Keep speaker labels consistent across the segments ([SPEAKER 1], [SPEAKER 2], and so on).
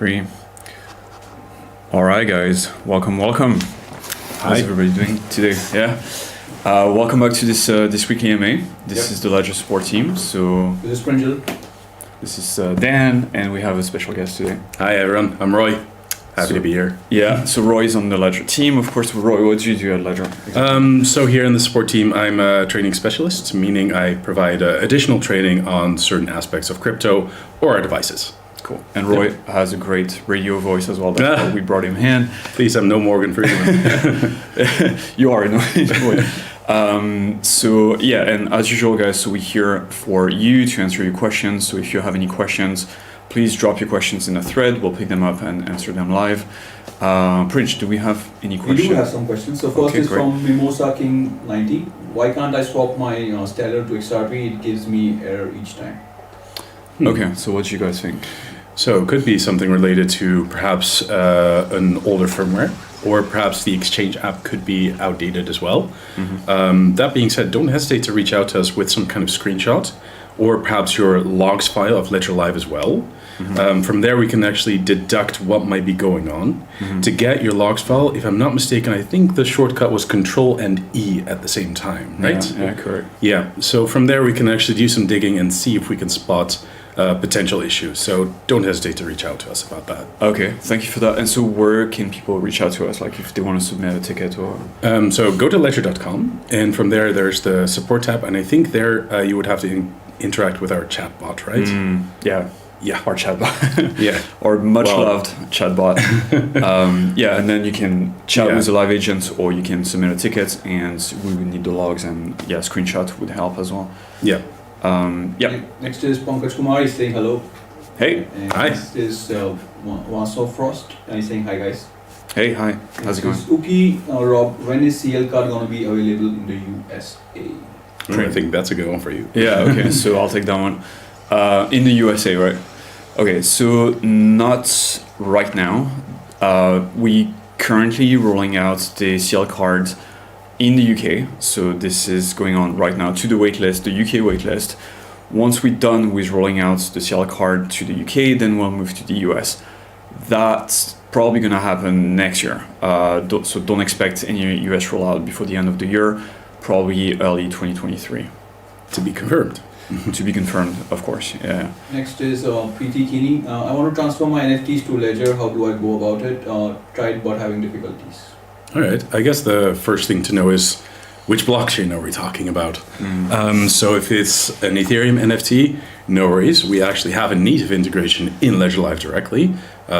[SPEAKER 1] 3. All right, guys, welcome. How's everybody doing today? Yeah. Welcome back to this weekly AMA. This is the Ledger support team. So
[SPEAKER 2] this is Pringle.
[SPEAKER 1] This is Dan, and we have a special guest today.
[SPEAKER 3] Hi everyone, I'm Roy. Happy to be here.
[SPEAKER 1] Yeah, so Roy's on the Ledger team. Of course, Roy, what do you do at Ledger?
[SPEAKER 3] Exactly? So here in the support team, I'm a trading specialist, meaning I provide additional trading on certain aspects of crypto or our devices.
[SPEAKER 1] Cool. And Roy has a great radio voice as well. That's why we brought him in.
[SPEAKER 3] Please, I'm no Morgan Freeman.
[SPEAKER 1] You are, no way. So yeah, and as usual, guys, so we're here for you to answer your questions. So if you have any questions, please drop your questions in the thread. We'll pick them up and answer them live. Prince, do we have any questions?
[SPEAKER 2] We do have some questions. So first is from Mimosa King 90. Why can't I swap my Stellar to XRP? It gives me error each time.
[SPEAKER 1] Okay, so what do you guys think?
[SPEAKER 3] So it could be something related to perhaps an older firmware, or perhaps the exchange app could be outdated as well. Mm-hmm. That being said, don't hesitate to reach out to us with some kind of screenshot, or perhaps your logs file of Ledger Live as well. Mm-hmm. From there, we can actually deduct what might be going on. Mm-hmm. To get your logs file, if I'm not mistaken, I think the shortcut was Control and E at the same time, right?
[SPEAKER 1] Yeah, correct.
[SPEAKER 3] Yeah, so from there, we can actually do some digging and see if we can spot potential issues. So don't hesitate to reach out to us about that.
[SPEAKER 1] Okay, thank you for that. And so where can people reach out to us, like if they want to submit a ticket or?
[SPEAKER 3] So go to ledger.com, and from there, there's the support tab. And I think there you would have to interact with our chatbot, right?
[SPEAKER 1] Yeah, our chatbot.
[SPEAKER 3] Yeah.
[SPEAKER 1] Or much loved chatbot. Yeah, and then you can chat with the live agent, or you can submit a ticket, and we would need the logs, and screenshot would help as well.
[SPEAKER 3] Yeah.
[SPEAKER 2] Next is Pankaj Kumar. He's saying hello.
[SPEAKER 1] Hey.
[SPEAKER 2] And
[SPEAKER 3] hi.
[SPEAKER 2] Next is Waso Frost, and he's saying hi, guys.
[SPEAKER 1] Hey, hi. How's it going?
[SPEAKER 2] Uki Rob, when is CL card going to be available in the USA?
[SPEAKER 3] I think that's a good one for you.
[SPEAKER 1] Yeah, okay, so I'll take that one. In the USA, right? Okay, so not right now. We currently rolling out the CL card in the UK. So this is going on right now to the waitlist, the UK waitlist. Once we're done with rolling out the CL card to the UK, then we'll move to the US. That's probably going to happen next year. So don't expect any US rollout before the end of the year, probably early 2023.
[SPEAKER 3] To be confirmed.
[SPEAKER 1] To be confirmed, of course. Yeah.
[SPEAKER 2] Next is PT Kini. I want to transfer my NFTs to Ledger. How do I go about it? Tried but having difficulties.
[SPEAKER 3] All right. I guess the first thing to know is which blockchain are we talking about? So if it's an Ethereum NFT, no worries. We actually have a native integration in Ledger Live directly.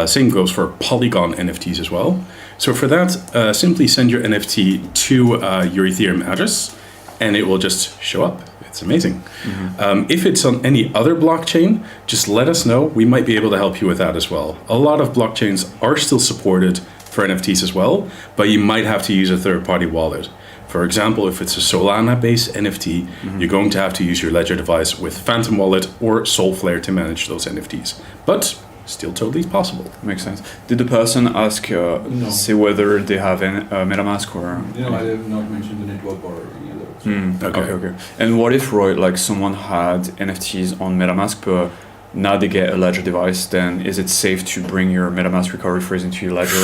[SPEAKER 3] Same goes for Polygon NFTs as well. So for that, simply send your NFT to your Ethereum address, and it will just show up. It's amazing. Mm-hmm. If it's on any other blockchain, just let us know. We might be able to help you with that as well. A lot of blockchains are still supported for NFTs as well, but you might have to use a third-party wallet. For example, if it's a Solana-based NFT, you're going to have to use your Ledger device with Phantom Wallet or Solflare to manage those NFTs. But still totally possible.
[SPEAKER 1] Makes sense. Did the person ask, say whether they have MetaMask or?
[SPEAKER 2] No, I have not mentioned the network or any other.
[SPEAKER 1] Okay. And what if, Roy, like someone had NFTs on MetaMask, but now they get a Ledger device, then is it safe to bring your MetaMask recovery phrase into your Ledger?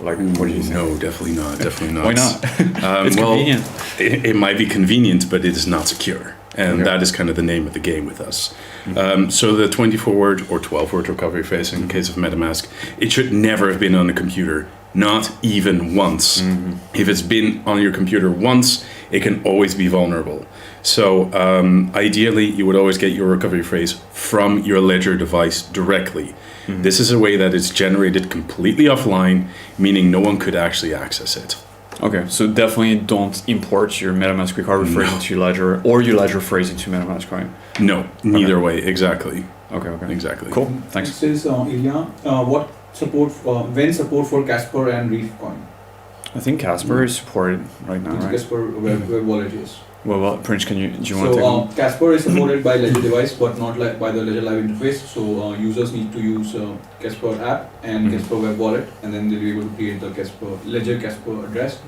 [SPEAKER 1] Like what do you think?
[SPEAKER 3] No, definitely not. Definitely not.
[SPEAKER 1] Why not? It's convenient.
[SPEAKER 3] It might be convenient, but it is not secure. And that is kind of the name of the game with us. So the 24-word or 12-word recovery phrase in case of MetaMask, it should never have been on a computer, not even once. If it's been on your computer once, it can always be vulnerable. So ideally, you would always get your recovery phrase from your Ledger device directly. This is a way that it's generated completely offline, meaning no one could actually access it.
[SPEAKER 1] Okay, so definitely don't import your MetaMask recovery phrase into your Ledger, or your Ledger phrase into MetaMask, right?
[SPEAKER 3] No, neither way, exactly.
[SPEAKER 1] Okay.
[SPEAKER 3] Exactly.
[SPEAKER 1] Cool, thanks.
[SPEAKER 2] This is Ilya. What support when support for Casper and Reef coin?
[SPEAKER 1] I think Casper is supported right now, right?
[SPEAKER 2] Casper web wallet is.
[SPEAKER 1] Well, Prince, do you want to take one?
[SPEAKER 2] Casper is supported by Ledger device, but not by the Ledger Live interface. So users need to use Casper app and Casper web wallet, and then they'll be able to create the Ledger Casper address.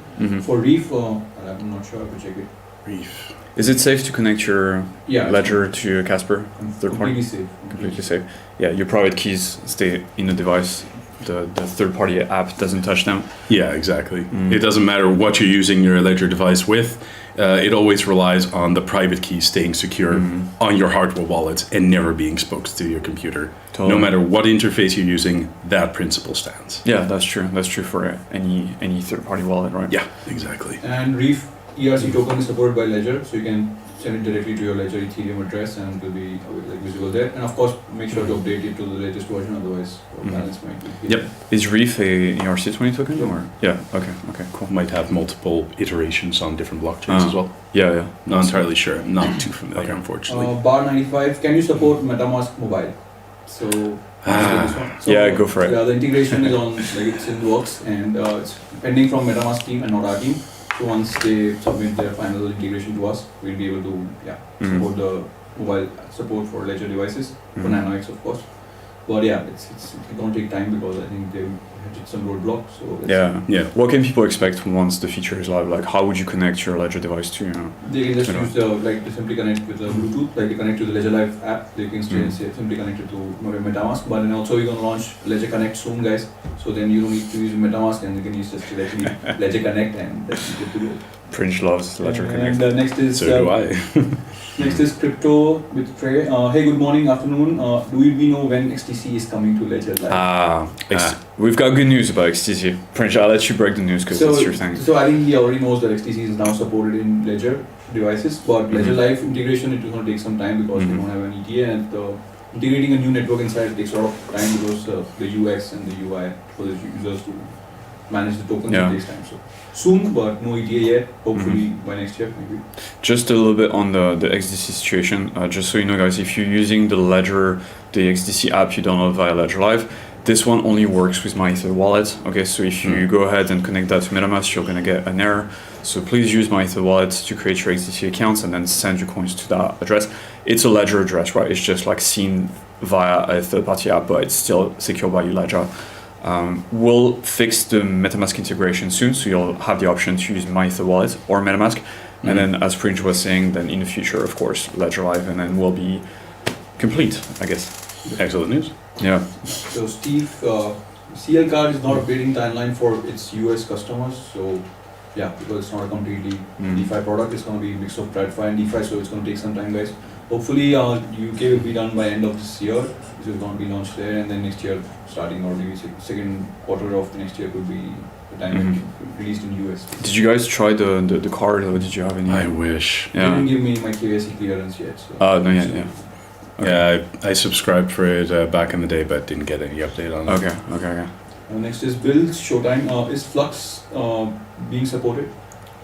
[SPEAKER 2] For Reef, I'm not sure. I have to check it.
[SPEAKER 3] Reef.
[SPEAKER 1] Is it safe to connect your Ledger to Casper? Third party?
[SPEAKER 2] Completely safe.
[SPEAKER 1] Completely safe. Yeah, your private keys stay in the device the third-party app doesn't touch them.
[SPEAKER 3] Yeah, exactly. It doesn't matter what you're using your Ledger device with. It always relies on the private key staying secure on your hardware wallet and never being exposed to your computer.
[SPEAKER 1] Totally.
[SPEAKER 3] No matter what interface you're using, that principle stands.
[SPEAKER 1] Yeah, that's true. That's true for any third-party wallet, right?
[SPEAKER 3] Yeah, exactly.
[SPEAKER 2] And Reef ERC token is supported by Ledger, so you can send it directly to your Ledger Ethereum address and it will be like visible there. And of course, make sure to update it to the latest version, otherwise balance might be.
[SPEAKER 1] Yep. Is Reef a ERC20 token
[SPEAKER 2] Yep.
[SPEAKER 1] or? Yeah. Okay. Okay. Cool.
[SPEAKER 3] Might have multiple iterations on different blockchains as well.
[SPEAKER 1] Yeah. Yeah.
[SPEAKER 3] Not entirely sure. I'm not too familiar,
[SPEAKER 1] Okay.
[SPEAKER 3] unfortunately.
[SPEAKER 2] Bar 95, can you support MetaMask mobile? So, this one. So,
[SPEAKER 1] Yeah, go for it.
[SPEAKER 2] Yeah, the integration is on, like it's in works and it's pending from MetaMask team and not our team. So once they submit their final integration to us, we'll be able to support the mobile support for Ledger devices for NanoX, of course. But yeah, it's gonna take time because I think they hit some roadblocks. So
[SPEAKER 3] Yeah.
[SPEAKER 1] What can people expect once the feature is live? Like, how would you connect your Ledger device to?
[SPEAKER 2] they can just
[SPEAKER 1] You know.
[SPEAKER 2] use they simply connect with the Bluetooth, like they connect to the Ledger Live app. They can simply connect it to MetaMask. But then also we're gonna launch Ledger Connect soon, guys. So then you don't need to use MetaMask and you can use just directly Ledger Connect and that's good to go.
[SPEAKER 1] Prince loves Ledger Connect.
[SPEAKER 2] And next is
[SPEAKER 3] So do I.
[SPEAKER 2] next is crypto with Trey. Hey, good morning, afternoon. Do we know when XDC is coming to Ledger Live?
[SPEAKER 1] We've got good news about XTC. Prince, I'll let you break the news because it's your thing.
[SPEAKER 2] So I think he already knows that XDC is now supported in Ledger devices, but Ledger Live integration it is going to take some time because we don't have an ETA and integrating a new network inside takes a lot of time because the UX and the UI for the users to manage the tokens it takes time. So soon, but no ETA yet. Hopefully by next year maybe.
[SPEAKER 1] Just a little bit on the XDC situation. Just so you know, guys, if you're using the Ledger, the XDC app you download via Ledger Live, this one only works with MyEther wallet. Okay, so if you go ahead and connect that to MetaMask, you're gonna get an error. So please use MyEther wallet to create your XDC accounts and then send your coins to that address. It's a Ledger address, right? It's just like seen via a third-party app, but it's still secured by your Ledger. We'll fix the MetaMask integration soon, so you'll have the option to use MyEther wallet or MetaMask. And then, as Prince was saying, then in the future, of course, Ledger Live, and then we'll be complete, I guess.
[SPEAKER 3] Excellent news.
[SPEAKER 1] Yeah.
[SPEAKER 2] So Steve, CL card is not updating timeline for its US customers. So yeah, because it's not a completely DeFi product, it's going to be a mix of TradFi and DeFi, so it's going to take some time, guys. Hopefully, UK will be done by end of this year. This is going to be launched there, and then next year, starting or maybe second quarter of the next year, could be the time released in US.
[SPEAKER 1] Did you guys try the card, or did you have any?
[SPEAKER 3] I wish.
[SPEAKER 2] They didn't give me my KYC clearance yet. So.
[SPEAKER 1] No, yeah. Okay.
[SPEAKER 3] Yeah, I subscribed for it back in the day, but didn't get any update on it.
[SPEAKER 1] Okay.
[SPEAKER 2] Next is Bill's Showtime. Is Flux being supported?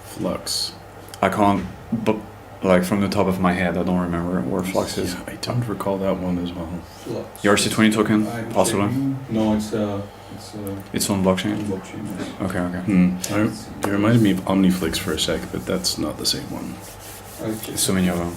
[SPEAKER 3] Flux.
[SPEAKER 1] I can't, but like from the top of my head, I don't remember where Flux is.
[SPEAKER 3] Yeah, I don't recall that one as well.
[SPEAKER 2] Flux.
[SPEAKER 1] ERC20 token,
[SPEAKER 2] I'm
[SPEAKER 1] possibly?
[SPEAKER 2] checking. No, it's
[SPEAKER 1] It's on blockchain?
[SPEAKER 2] blockchain. Yes.
[SPEAKER 1] Okay.
[SPEAKER 3] It reminded me of OmniFlix for a sec, but that's not the same one.
[SPEAKER 2] I'll check.
[SPEAKER 1] So many of them.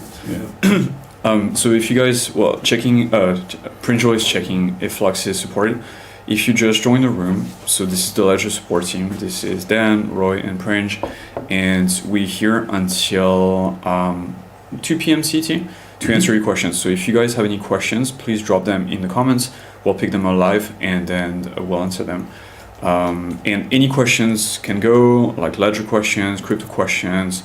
[SPEAKER 3] Yeah.
[SPEAKER 1] So if you guys, checking, Prinjo is checking if Flux is supported. If you just join the room, so this is the Ledger support team. This is Dan, Roy, and Prinj, and we're here until 2 p.m. CT to answer your questions. So if you guys have any questions, please drop them in the comments. We'll pick them up live, and then we'll answer them. And any questions can go, like Ledger questions, crypto questions,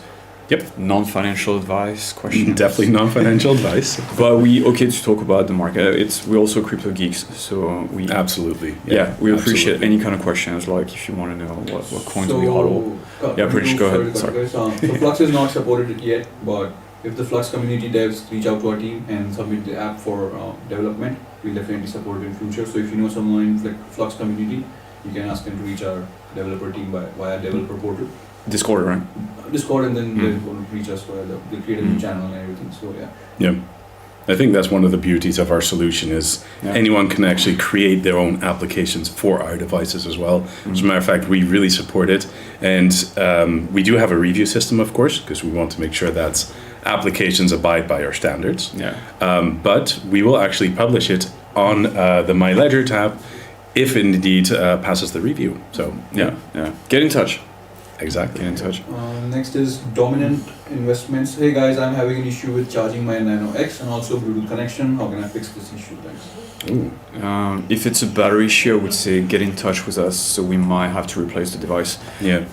[SPEAKER 1] non-financial advice questions.
[SPEAKER 3] Definitely non-financial advice.
[SPEAKER 1] But we okay to talk about the market. We're also crypto geeks, so we
[SPEAKER 3] Absolutely.
[SPEAKER 1] we appreciate any kind of questions. Like if you want to know what coins we hodl. Yeah, Prince, go ahead. Sorry.
[SPEAKER 2] So Flux is not supported yet, but if the Flux community devs reach out to our team and submit the app for development, we'll definitely support it in future. So if you know someone in Flux community, you can ask them to reach our developer team via developer portal.
[SPEAKER 1] Discord, right?
[SPEAKER 2] Discord, and then they'll reach us via they'll create a new channel and everything. So
[SPEAKER 3] Yeah. I think that's one of the beauties of our solution is anyone can actually create their own applications for our devices as well. As a matter of fact, we really support it. And we do have a review system, of course, because we want to make sure that applications abide by our standards.
[SPEAKER 1] Yeah.
[SPEAKER 3] But we will actually publish it on the My Ledger tab if it indeed passes the review. So
[SPEAKER 1] yeah. Get in touch.
[SPEAKER 3] Exactly.
[SPEAKER 1] Get in touch.
[SPEAKER 2] Next is Dominant Investments. Hey guys, I'm having an issue with charging my Nano X and also Bluetooth connection. How can I fix this issue? Thanks.
[SPEAKER 3] Ooh.
[SPEAKER 1] If it's a battery issue, I would say get in touch with us. So we might have to replace the device.
[SPEAKER 3] Yeah.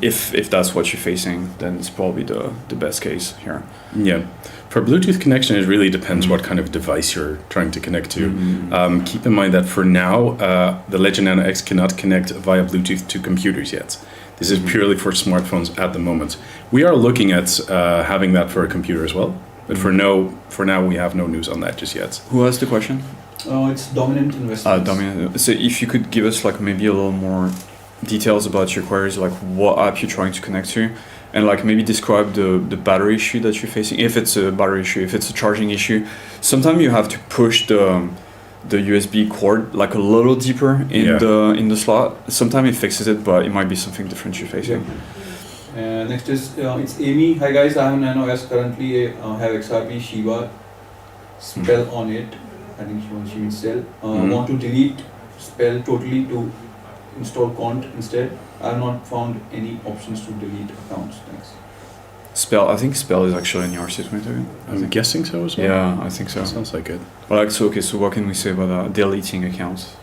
[SPEAKER 1] If that's what you're facing, then it's probably the best case here.
[SPEAKER 3] Yeah. For Bluetooth connection, it really depends what kind of device you're trying to connect to. Keep in mind that for now, the Legend Nano X cannot connect via Bluetooth to computers yet. This is purely for smartphones at the moment. We are looking at having that for a computer as well, but for now we have no news on that just yet.
[SPEAKER 1] Who asked the question?
[SPEAKER 2] It's Dominant Investments.
[SPEAKER 1] Dominant. So if you could give us like maybe a little more details about your queries, like what app you're trying to connect to, and like maybe describe the battery issue that you're facing. If it's a battery issue, if it's a charging issue, sometimes you have to push the USB cord like a little deeper in the slot. Sometimes it fixes it, but it might be something different you're facing.
[SPEAKER 2] Next is it's Amy. Hi guys, I have a Nano S currently. Have XRP Shiba spell on it. I think she means sell. Want to delete spell totally to install cont instead. I have not found any options to delete accounts. Thanks.
[SPEAKER 1] Spell. I think spell is actually in your system.
[SPEAKER 3] I'm guessing so as well.
[SPEAKER 1] Yeah, I think so.
[SPEAKER 3] That sounds like it.
[SPEAKER 1] Well, so what can we say about deleting accounts?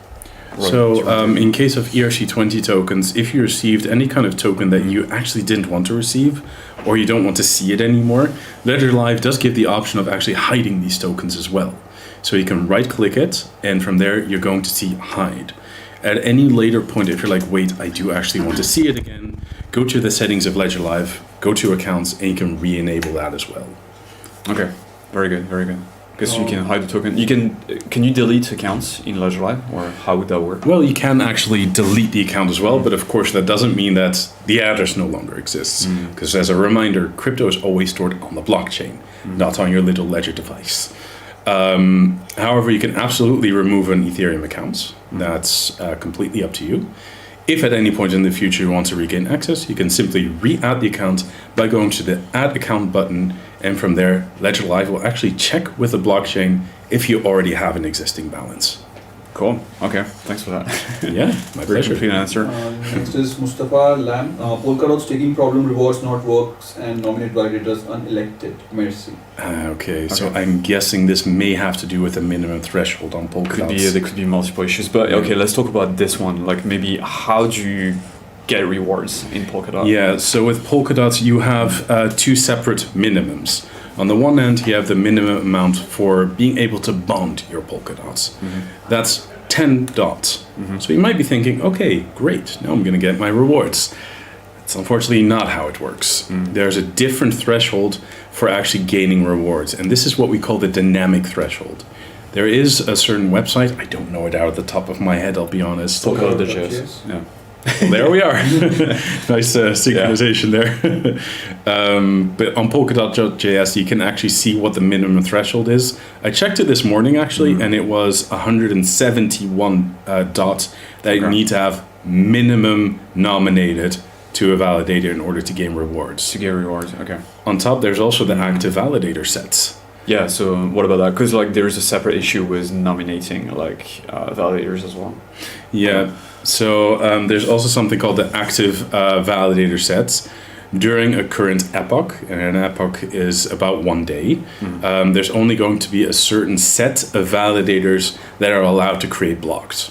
[SPEAKER 3] In case of ERC20 tokens, if you received any kind of token that you actually didn't want to receive, or you don't want to see it anymore, Ledger Live does give the option of actually hiding these tokens as well. So you can right-click it, and from there you're going to see hide. At any later point, if you're like, wait, I do actually want to see it again, go to the settings of Ledger Live, go to accounts, and you can re-enable that as well.
[SPEAKER 1] Okay, very good, very good. Because you can hide the token. Can you delete accounts in Ledger Live, or how would that work?
[SPEAKER 3] Well, you can actually delete the account as well, but of course that doesn't mean that the address no longer exists. Because as a reminder, crypto is always stored on the blockchain, not on your little Ledger device. However, you can absolutely remove an Ethereum account. That's completely up to you. If at any point in the future you want to regain access, you can simply re-add the account by going to the Add Account button, and from there, Ledger Live will actually check with the blockchain if you already have an existing balance.
[SPEAKER 1] Cool. Okay. Thanks for that.
[SPEAKER 3] Yeah, my pleasure.
[SPEAKER 1] Complete answer.
[SPEAKER 2] Next is Mustafa Lam. Polkadot staking problem rewards not works and nominate validators unelected. Merci.
[SPEAKER 3] Okay, so I'm guessing this may have to do with the minimum threshold on Polkadot.
[SPEAKER 1] There could be multiple issues, but okay, let's talk about this one. Like maybe how do you get rewards in Polkadot?
[SPEAKER 3] Yeah, so with Polkadot you have two separate minimums. On the one hand, you have the minimum amount for being able to bond your Polkadots. That's 10 dots. So you might be thinking, okay, great, now I'm going to get my rewards. That's unfortunately not how it works. There's a different threshold for actually gaining rewards, and this is what we call the dynamic threshold. There is a certain website, I don't know it out of the top of my head, I'll be honest.
[SPEAKER 1] Polkadot.js. Yeah.
[SPEAKER 3] Well, there we are. Nice synchronization there. But on Polkadot.js, you can actually see what the minimum threshold is. I checked it this morning, actually, and it was 171 dots that you need to have minimum nominated to a validator in order to gain rewards.
[SPEAKER 1] To get rewards, okay.
[SPEAKER 3] On top, there's also the active validator sets.
[SPEAKER 1] Yeah, so what about that? Because like there's a separate issue with nominating like validators as well.
[SPEAKER 3] Yeah, so there's also something called the active validator sets. During a current epoch, and an epoch is about 1 day, there's only going to be a certain set of validators that are allowed to create blocks.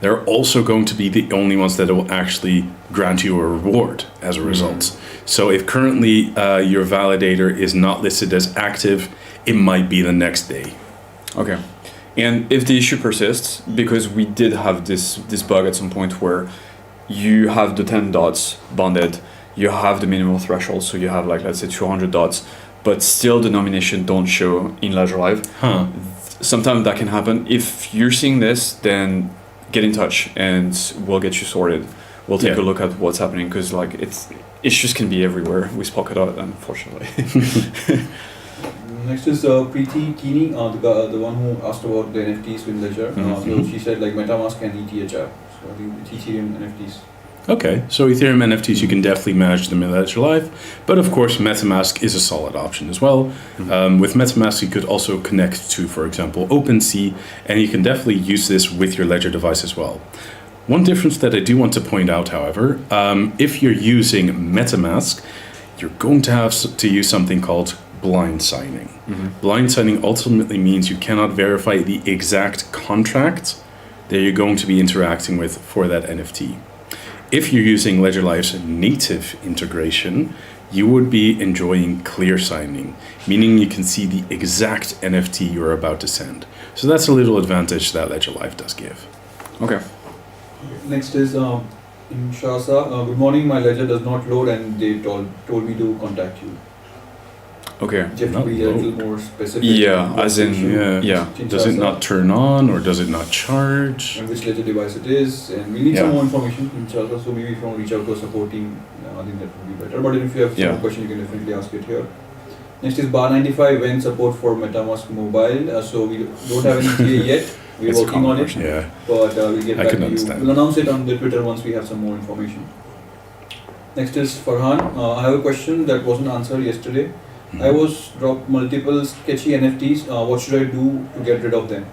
[SPEAKER 3] They're also going to be the only ones that will actually grant you a reward as a result. So if currently your validator is not listed as active, it might be the next day.
[SPEAKER 1] Okay. And if the issue persists, because we did have this bug at some point where you have the 10 dots bonded, you have the minimal threshold, so you have like, let's say 200 dots, but still the nomination don't show in Ledger Live. Sometimes that can happen. If you're seeing this, then get in touch and we'll get you sorted. We'll take a look at what's happening, because like issues can be everywhere with Polkadot, unfortunately.
[SPEAKER 2] Next is Preeti Kini, the one who asked about the NFTs with Ledger. So she said like MetaMask and ETH app. So I think it's Ethereum NFTs.
[SPEAKER 3] Okay, so Ethereum NFTs, you can definitely manage them in Ledger Live, but of course MetaMask is a solid option as well. With MetaMask, you could also connect to, for example, OpenSea, and you can definitely use this with your Ledger device as well. One difference that I do want to point out, however, if you're using MetaMask, you're going to have to use something called blind signing. Blind signing ultimately means you cannot verify the exact contract that you're going to be interacting with for that NFT. If you're using Ledger Live's native integration, you would be enjoying clear signing, meaning you can see the exact NFT you're about to send. So that's a little advantage that Ledger Live does give.
[SPEAKER 1] Okay.
[SPEAKER 2] Next is Inshasa. Good morning. My ledger does not load, and they told me to contact you.
[SPEAKER 1] Okay.
[SPEAKER 2] You have to be a little more specific.
[SPEAKER 1] Yeah, as in,
[SPEAKER 3] Yeah. Does it not turn on or does it not charge?
[SPEAKER 2] And which ledger device it is, and we need some more information in Inshasa. So maybe if you want to reach out to a support team, I think that would be better. But if you have some question, you can definitely ask it here. Next is Bar95 when support for MetaMask mobile. So we don't have any TA yet. We're working on it.
[SPEAKER 3] Yeah.
[SPEAKER 2] But we'll get back to you.
[SPEAKER 3] Understand.
[SPEAKER 2] We'll announce it on the Twitter once we have some more information. Next is Farhan. I have a question that wasn't answered yesterday. I was dropped multiple sketchy NFTs. What should I do to get rid of them?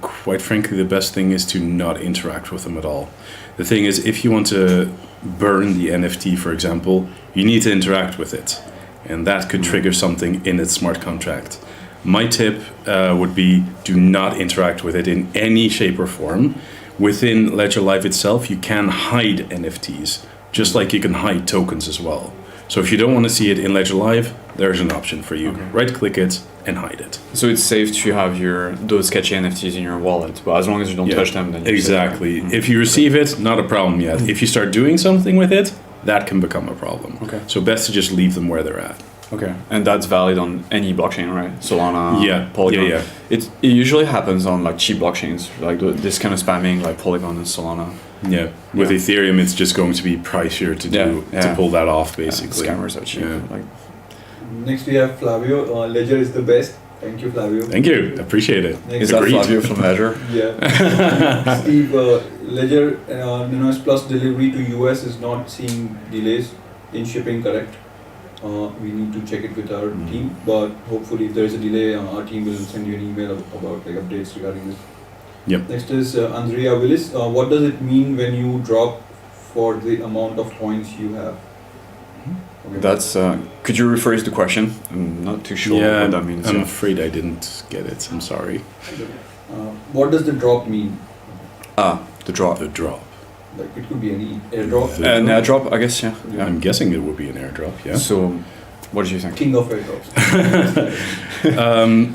[SPEAKER 3] Quite frankly, the best thing is to not interact with them at all. The thing is, if you want to burn the NFT, for example, you need to interact with it. And that could trigger something in its smart contract. My tip would be do not interact with it in any shape or form. Within Ledger Live itself, you can hide NFTs, just like you can hide tokens as well. So if you don't want to see it in Ledger Live, there's an option for you. Right-click it and hide it.
[SPEAKER 1] So it's safe to have those sketchy NFTs in your wallet, but as long as you don't touch them, then you're
[SPEAKER 3] exactly. Safe. If you receive it, not a problem yet. If you start doing something with it, that can become a problem.
[SPEAKER 1] Okay.
[SPEAKER 3] So best to just leave them where they're at.
[SPEAKER 1] Okay, and that's valid on any blockchain, right? Solana, Polygon.
[SPEAKER 3] Yeah.
[SPEAKER 1] It usually happens on like cheap blockchains, like this kind of spamming, like Polygon and Solana.
[SPEAKER 3] Yeah, with Ethereum, it's just going to be pricier to do to pull that off, basically.
[SPEAKER 1] Scammers are cheap.
[SPEAKER 3] Yeah.
[SPEAKER 2] Next we have Flavio. Ledger is the best. Thank you, Flavio.
[SPEAKER 3] Thank you. Appreciate it.
[SPEAKER 1] Is that Flavio from Ledger?
[SPEAKER 2] Yeah. Steve, Ledger NOS Plus delivery to US is not seeing delays in shipping, correct? We need to check it with our team, but hopefully if there is a delay, our team will send you an email about like updates regarding this.
[SPEAKER 3] Yep.
[SPEAKER 2] Next is Andrea Willis. What does it mean when you drop for the amount of points you have? Okay.
[SPEAKER 1] That's. Could you rephrase the question? I'm not too sure what that means.
[SPEAKER 3] I'm afraid I didn't get it. I'm sorry.
[SPEAKER 2] What does the drop mean?
[SPEAKER 1] The drop.
[SPEAKER 3] The drop.
[SPEAKER 2] Like it could be any airdrop.
[SPEAKER 1] An airdrop, I guess. Yeah.
[SPEAKER 3] I'm guessing it would be an airdrop. Yeah.
[SPEAKER 1] So, what did you think?
[SPEAKER 2] King of airdrops.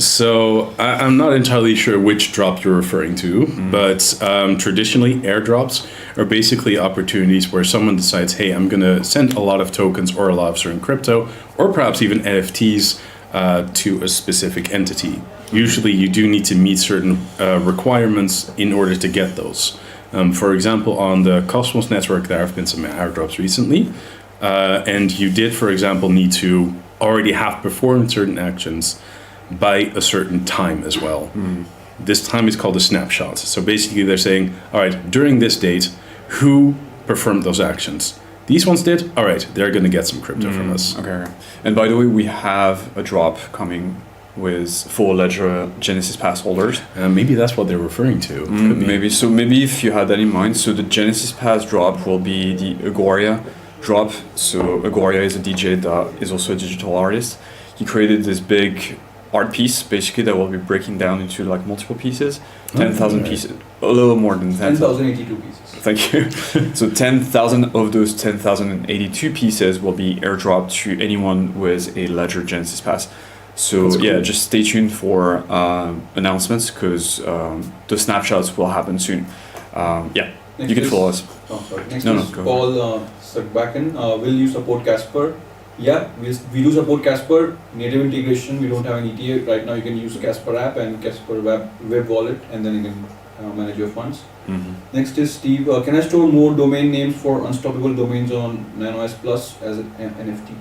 [SPEAKER 3] So I'm not entirely sure which drop you're referring to, but traditionally airdrops are basically opportunities where someone decides, hey, I'm going to send a lot of tokens or a lot of certain crypto, or perhaps even NFTs to a specific entity. Usually you do need to meet certain requirements in order to get those. For example, on the Cosmos network, there have been some airdrops recently. And you did, for example, need to already have performed certain actions by a certain time as well. This time is called a snapshot. So basically they're saying, all right, during this date, who performed those actions? These ones did? All right, they're going to get some crypto from us.
[SPEAKER 1] Okay. And by the way, we have a drop coming with full Ledger Genesis Pass holders.
[SPEAKER 3] Maybe that's what they're referring to.
[SPEAKER 1] Maybe. So maybe if you had that in mind, so the Genesis Pass drop will be the Agoria drop. So Agoria is a DJ that is also a digital artist. He created this big art piece, basically, that will be breaking down into like multiple pieces, 10,000 pieces, a little more than
[SPEAKER 2] 10,082 pieces.
[SPEAKER 1] Thank you. So 10,000 of those 10,082 pieces will be airdropped to anyone with a Ledger Genesis Pass. So cool. Just stay tuned for announcements because the snapshots will happen soon. You can follow us.
[SPEAKER 2] Next is Paul Sagbakken. Will you support Casper? Yeah, we do support Casper. Native integration, we don't have an ETA. Right now you can use Casper app and Casper web wallet and then you can manage your funds. Next is Steve. Can I store more domain names for unstoppable domains on NanoS Plus as an NFT?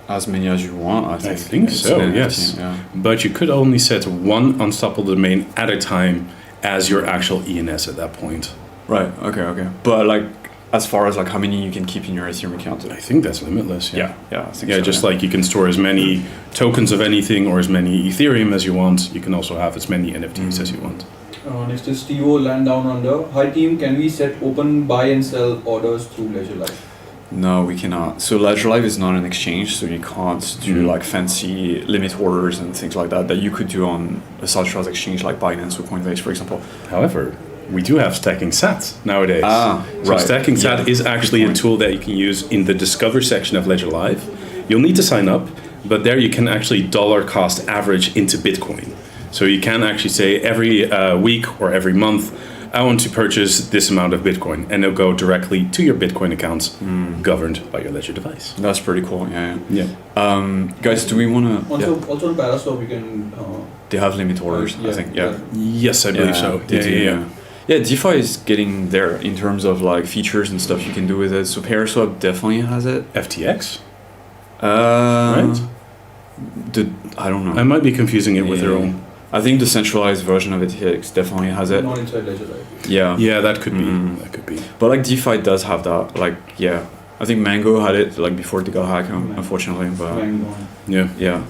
[SPEAKER 1] As many as you want, I
[SPEAKER 3] think so, yes.
[SPEAKER 1] Yeah.
[SPEAKER 3] But you could only set one unstoppable domain at a time as your actual ENS at that point.
[SPEAKER 1] Right, okay. But like, as far as like how many you can keep in your Ethereum account?
[SPEAKER 3] I think that's limitless,
[SPEAKER 1] Yeah, I think so,
[SPEAKER 3] just like you can store as many tokens of anything or as many Ethereum as you want, you can also have as many NFTs as you want.
[SPEAKER 2] Next is Stevo Land Down Under. Hi team, can we set open buy and sell orders through Ledger Live?
[SPEAKER 1] No, we cannot. So Ledger Live is not an exchange, so you can't do like fancy limit orders and things like that you could do on a centralized exchange like Binance or Coinbase, for example.
[SPEAKER 3] However, we do have stacking SAT nowadays. So
[SPEAKER 1] right.
[SPEAKER 3] stacking SAT is actually a tool that you can use in the Discover section of Ledger Live. You'll need to sign up, but there you can actually dollar cost average into Bitcoin. So you can actually say every week or every month, I want to purchase this amount of Bitcoin, and it'll go directly to your Bitcoin account, governed by your Ledger device.
[SPEAKER 1] That's pretty cool. Yeah. Guys, do we want to?
[SPEAKER 2] Also on Paraswap, you can.
[SPEAKER 1] They have limit orders, I think. Yeah.
[SPEAKER 3] Yes, I believe so.
[SPEAKER 1] They do. Yeah, DeFi is getting there in terms of like features and stuff you can do with it. So Paraswap definitely has it.
[SPEAKER 3] FTX.
[SPEAKER 1] Right. I don't know.
[SPEAKER 3] I might be confusing it with their own.
[SPEAKER 1] I think the centralized version of FTX definitely has it.
[SPEAKER 2] Not inside Ledger Live.
[SPEAKER 3] Yeah, that could be. That could be.
[SPEAKER 1] But like DeFi does have that. Like, yeah, I think Mango had it like before they got hacked, unfortunately. But yeah.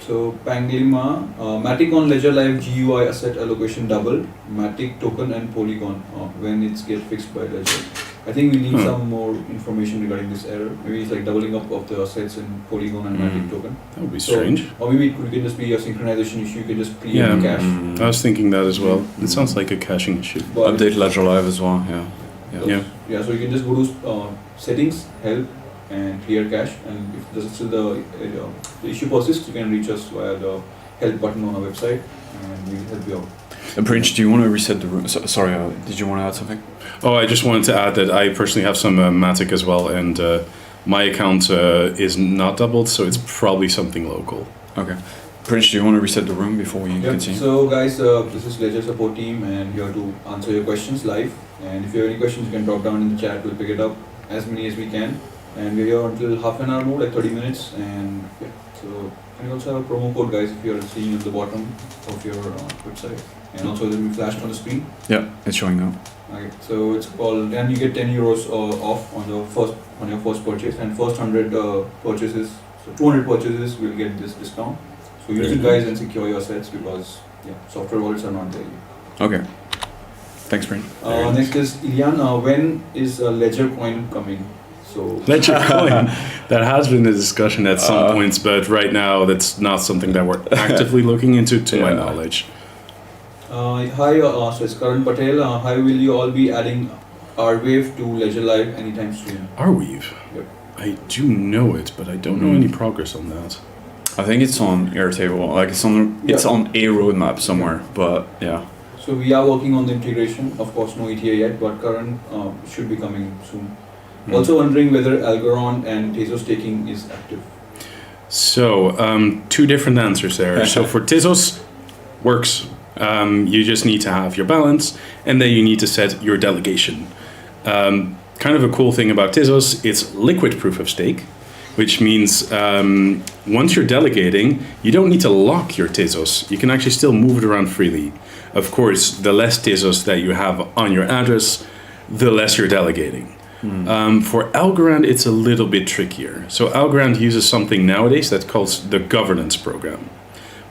[SPEAKER 2] So Panglima, Matic on Ledger Live GUI asset allocation double, Matic token and Polygon when it's get fixed by Ledger. I think we need some more information regarding this error. Maybe it's like doubling up of the assets in Polygon and Matic token.
[SPEAKER 3] That would be strange.
[SPEAKER 2] Or maybe it can just be a synchronization issue. You can just clear the cache.
[SPEAKER 3] I was thinking that as well. It sounds like a caching issue.
[SPEAKER 2] But
[SPEAKER 1] update Ledger Live as well.
[SPEAKER 2] Yeah. So you can just go to settings, help, and clear cache. And if there's still the issue persists, you can reach us via the help button on our website, and we'll help you out.
[SPEAKER 1] Prince, do you want to reset the room? Sorry, did you want to add something?
[SPEAKER 3] Oh, I just wanted to add that I personally have some Matic as well, and my account is not doubled, so it's probably something local.
[SPEAKER 1] Okay. Prince, do you want to reset the room before we continue?
[SPEAKER 2] So guys, this is Ledger support team, and here to answer your questions live. And if you have any questions, you can drop down in the chat. We'll pick it up as many as we can. And we're here until half an hour more, like 30 minutes. And yeah, so and you also have a promo code, guys, if you're seeing at the bottom of your website. And also it will be flashed on the screen.
[SPEAKER 1] Yeah, it's showing now.
[SPEAKER 2] Okay, so it's called, and you get 10 euros off on your first purchase, and first 100 purchases, so 200 purchases will get this discount. So use it, guys, and secure your assets because software wallets are not there yet.
[SPEAKER 1] Okay. Thanks, Prince.
[SPEAKER 2] Next is Ilian. When is Ledger Coin coming? So
[SPEAKER 3] Ledger Coin. That has been a discussion at some points, but right now that's not something that we're actively looking into, to my knowledge.
[SPEAKER 2] Hi, so it's Karan Patel. Hi, will you all be adding Rwave to Ledger Live anytime soon?
[SPEAKER 3] Rwave?
[SPEAKER 2] Yep.
[SPEAKER 3] I do know it, but I don't know any progress on that.
[SPEAKER 1] I think it's on Airtable. Like it's on a roadmap somewhere, but yeah.
[SPEAKER 2] So we are working on the integration. Of course, no ETA yet, but Karan should be coming soon. Also wondering whether Algorand and Tezos staking is active.
[SPEAKER 3] So, two different answers there. So for Tezos, works. You just need to have your balance, and then you need to set your delegation. Kind of a cool thing about Tezos, it's liquid proof of stake, which means once you're delegating, you don't need to lock your Tezos. You can actually still move it around freely. Of course, the less Tezos that you have on your address, the less you're delegating. For Algorand, it's a little bit trickier. So Algorand uses something nowadays that's called the governance program.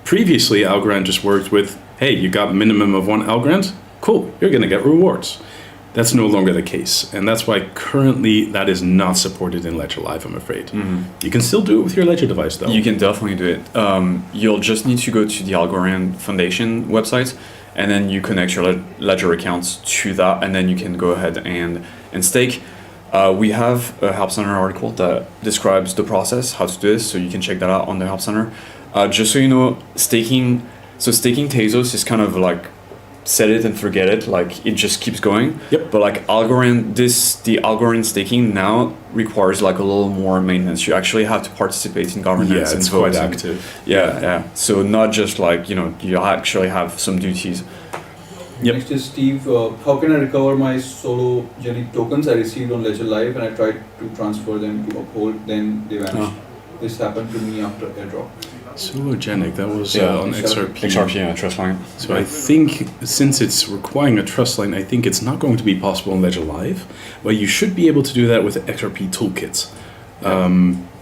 [SPEAKER 3] Previously, Algorand just worked with, hey, you got a minimum of 1 Algorand? Cool, you're going to get rewards. That's no longer the case. And that's why currently that is not supported in Ledger Live, I'm afraid. You can still do it with your Ledger device, though.
[SPEAKER 1] You can definitely do it. You'll just need to go to the Algorand Foundation website, and then you connect your Ledger accounts to that, and then you can go ahead and stake. We have a Help Center article that describes the process, how to do this, so you can check that out on the Help Center. Just so you know, staking Tezos is kind of like set it and forget it, like it just keeps going.
[SPEAKER 3] Yep.
[SPEAKER 1] But like Algorand, the Algorand staking now requires like a little more maintenance. You actually have to participate in governance and
[SPEAKER 3] it's
[SPEAKER 1] vote.
[SPEAKER 3] quite active.
[SPEAKER 1] Yeah. So not just like, you actually have some duties. Yep.
[SPEAKER 2] Next is Steve. How can I recover my Sologenic tokens I received on Ledger Live and I tried to transfer them to Uphold, then they vanished. This happened to me after Airdrop.
[SPEAKER 3] Sologenic, that was on XRP.
[SPEAKER 1] XRP, yeah, trust line.
[SPEAKER 3] So I think since it's requiring a trust line, I think it's not going to be possible on Ledger Live, but you should be able to do that with the XRP toolkits.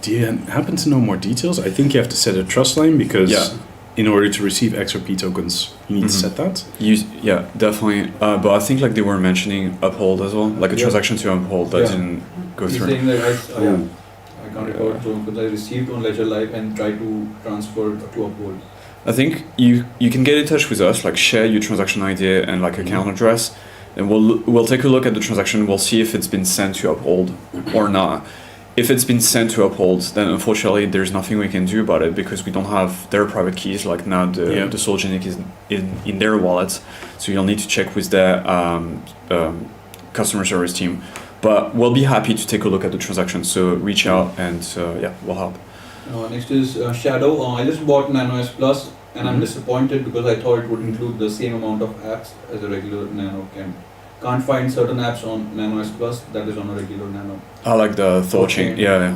[SPEAKER 3] Do you happen to know more details? I think you have to set a trust line because in order to receive XRP tokens, you need to set that.
[SPEAKER 1] Yeah, definitely. But I think like they were mentioning uphold as well, like a transaction to uphold that didn't go
[SPEAKER 2] He's
[SPEAKER 1] through.
[SPEAKER 2] saying that I can't record because I received on Ledger Live and tried to transfer to Uphold.
[SPEAKER 1] I think you can get in touch with us, like share your transaction ID and like account address, and we'll take a look at the transaction. We'll see if it's been sent to Uphold or not. If it's been sent to Uphold, then unfortunately there's nothing we can do about it because we don't have their private keys. Like now the Solgenic is in their wallet, so you'll need to check with their customer service team. But we'll be happy to take a look at the transaction. So reach out and we'll help.
[SPEAKER 2] Next is Shadow. I just bought Nano S Plus and I'm disappointed because I thought it would include the same amount of apps as a regular Nano can. Can't find certain apps on Nano S Plus that is on a regular Nano.
[SPEAKER 1] I like the thought chain. Yeah.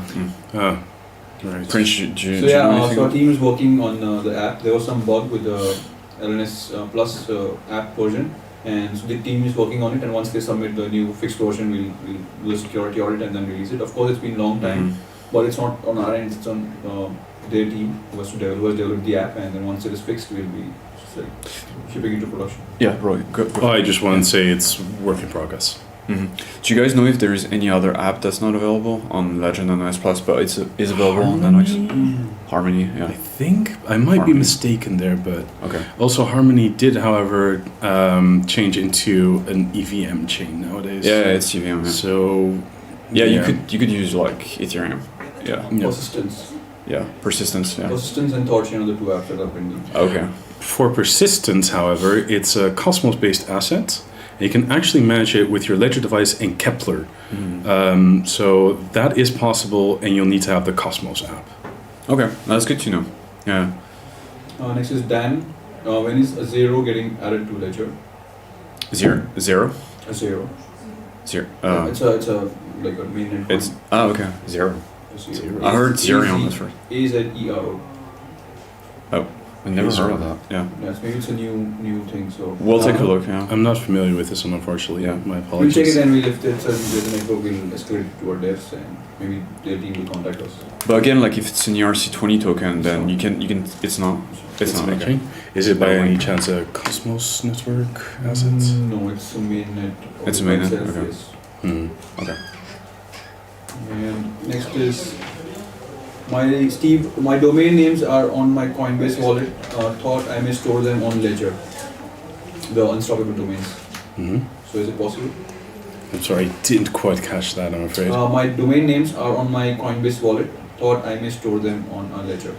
[SPEAKER 3] Right.
[SPEAKER 1] Prince,
[SPEAKER 2] so our team is working on the app. There was some bug with the LNS Plus app version, and so the team is working on it. And once they submit the new fixed version, we'll do a security audit and then release it. Of course, it's been a long time, but it's not on our end. It's on their team who has developed the app, and then once it is fixed, we'll be shipping into production.
[SPEAKER 1] Yeah, right. Good.
[SPEAKER 3] I just want to say it's work in progress.
[SPEAKER 1] Do you guys know if there is any other app that's not available on Legend and S Plus, but is available on Linux? Harmony, yeah.
[SPEAKER 3] I think I might be mistaken there, but
[SPEAKER 1] okay.
[SPEAKER 3] Also Harmony did, however, change into an EVM chain nowadays.
[SPEAKER 1] Yeah, it's EVM. Yeah.
[SPEAKER 3] So
[SPEAKER 1] you could use like Ethereum. Yeah.
[SPEAKER 2] Persistence.
[SPEAKER 1] Yeah, persistence. Yeah.
[SPEAKER 2] Persistence and Torchain are the two apps that are pending.
[SPEAKER 1] Okay.
[SPEAKER 3] For persistence, however, it's a Cosmos-based asset. You can actually manage it with your Ledger device and Kepler. So that is possible, and you'll need to have the Cosmos app.
[SPEAKER 1] Okay, that's good to know. Yeah.
[SPEAKER 2] Next is Dan. When is AZERO getting added to Ledger?
[SPEAKER 1] Zero.
[SPEAKER 2] AZERO.
[SPEAKER 1] Zero.
[SPEAKER 2] It's a like a mainnet.
[SPEAKER 1] It's okay. Zero.
[SPEAKER 2] Zero.
[SPEAKER 1] I heard Zero on this first.
[SPEAKER 2] AZERO.
[SPEAKER 1] Oh, I never heard of that. Yeah.
[SPEAKER 2] Yes, maybe it's a new thing. So
[SPEAKER 1] we'll take a look. Yeah.
[SPEAKER 3] I'm not familiar with this one, unfortunately.
[SPEAKER 1] Yeah.
[SPEAKER 3] My apologies.
[SPEAKER 2] We'll check it and we'll if it's a network, we'll escalate it to our devs and maybe their team will contact us.
[SPEAKER 1] But again, like if it's an ERC20 token, then you can. It's not. It's not
[SPEAKER 3] okay. Is it by any chance a Cosmos network asset?
[SPEAKER 2] No, it's a mainnet.
[SPEAKER 1] It's a mainnet. Okay.
[SPEAKER 2] Yes.
[SPEAKER 1] Okay.
[SPEAKER 2] And next is my domain names are on my Coinbase wallet. Thought I may store them on Ledger, the unstoppable domains. So is it possible?
[SPEAKER 3] I'm sorry, I didn't quite catch that, I'm afraid.
[SPEAKER 2] My domain names are on my Coinbase wallet. Thought I may store them on a Ledger.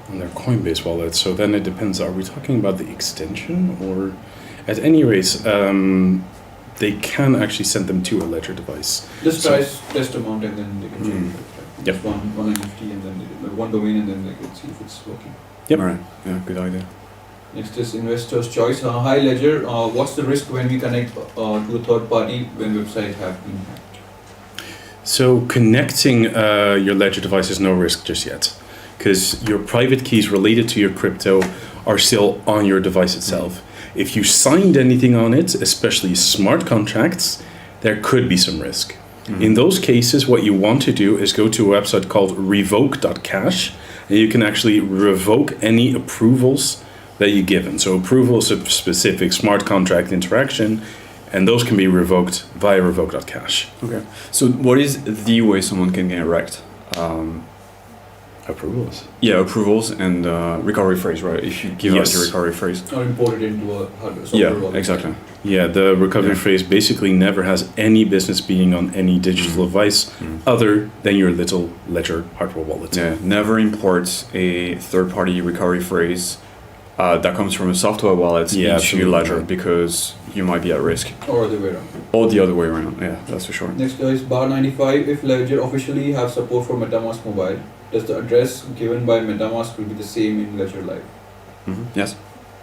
[SPEAKER 3] On their Coinbase wallet. So then it depends. Are we talking about the extension, or at any rate, they can actually send them to a Ledger device?
[SPEAKER 2] Just test amount and then they can change it.
[SPEAKER 3] Yep.
[SPEAKER 2] Just one NFT and then one domain and then they can see if it's working.
[SPEAKER 3] Yep.
[SPEAKER 1] All right. Yeah. Good idea.
[SPEAKER 2] Next is investor's choice. Hi Ledger. What's the risk when we connect to a third party when websites have been hacked?
[SPEAKER 3] So connecting your Ledger device is no risk just yet, because your private keys related to your crypto are still on your device itself. If you signed anything on it, especially smart contracts, there could be some risk. In those cases, what you want to do is go to a website called revoke.cash, and you can actually revoke any approvals that you've given. So approvals of specific smart contract interaction, and those can be revoked via revoke.cash.
[SPEAKER 1] Okay. So what is the way someone can get wrecked?
[SPEAKER 3] Approvals.
[SPEAKER 1] Yeah, approvals and recovery phrase, right? If you give us your recovery phrase.
[SPEAKER 2] Or import it into a software wallet.
[SPEAKER 1] Exactly.
[SPEAKER 3] Yeah, the recovery phrase basically never has any business being on any digital device other than your little Ledger hardware wallet.
[SPEAKER 1] Yeah, never import a third-party recovery phrase that comes from a software wallet into Ledger because you might be at risk.
[SPEAKER 2] Or the other way around.
[SPEAKER 1] Or the other way around, yeah, that's for sure.
[SPEAKER 2] Next is bar95. If Ledger officially have support for MetaMask Mobile, does the address given by MetaMask will be the same in Ledger Live?
[SPEAKER 1] Yes.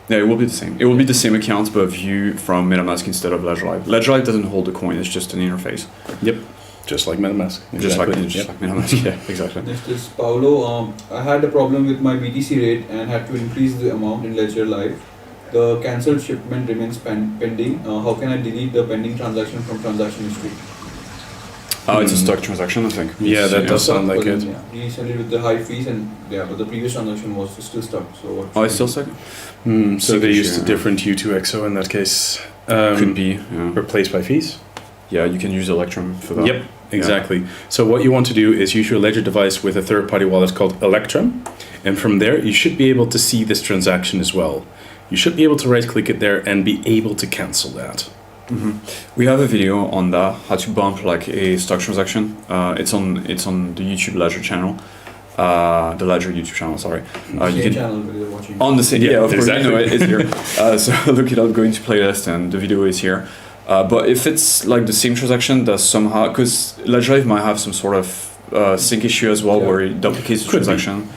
[SPEAKER 1] Yeah, it will be the same. It will be the same account, but viewed from MetaMask instead of Ledger Live. Ledger Live doesn't hold the coin; it's just an interface.
[SPEAKER 3] Yep. Just like MetaMask.
[SPEAKER 1] Just like MetaMask. Yeah, exactly.
[SPEAKER 2] Next is Paolo. I had a problem with my BTC rate and had to increase the amount in Ledger Live. The cancelled shipment remains pending. How can I delete the pending transaction from transaction history?
[SPEAKER 1] Oh, it's a stock transaction, I think.
[SPEAKER 3] Yeah, that does sound like it.
[SPEAKER 2] Yeah, he sent it with the high fees, and but the previous transaction was still stuck. So what?
[SPEAKER 1] Oh, it's still stuck?
[SPEAKER 3] So they used a
[SPEAKER 1] yeah.
[SPEAKER 3] different U2XO in that case.
[SPEAKER 1] Could be, yeah.
[SPEAKER 3] Replaced by fees?
[SPEAKER 1] Yeah, you can use Electrum for that.
[SPEAKER 3] Yep, exactly. So what you want to do is use your Ledger device with a third-party wallet called Electrum, and from there you should be able to see this transaction as well. You should be able to right-click it there and be able to cancel that.
[SPEAKER 1] We have a video on that, how to bump like a stock transaction. It's on the YouTube Ledger channel, the Ledger YouTube channel. Sorry, you can
[SPEAKER 2] channel where you're watching.
[SPEAKER 1] on the same. Yeah, of course,
[SPEAKER 3] exactly.
[SPEAKER 1] you know it's here. So look it up, go into playlist, and the video is here. But if it's like the same transaction, that somehow, because Ledger Live might have some sort of sync issue as well, where it duplicates the transaction.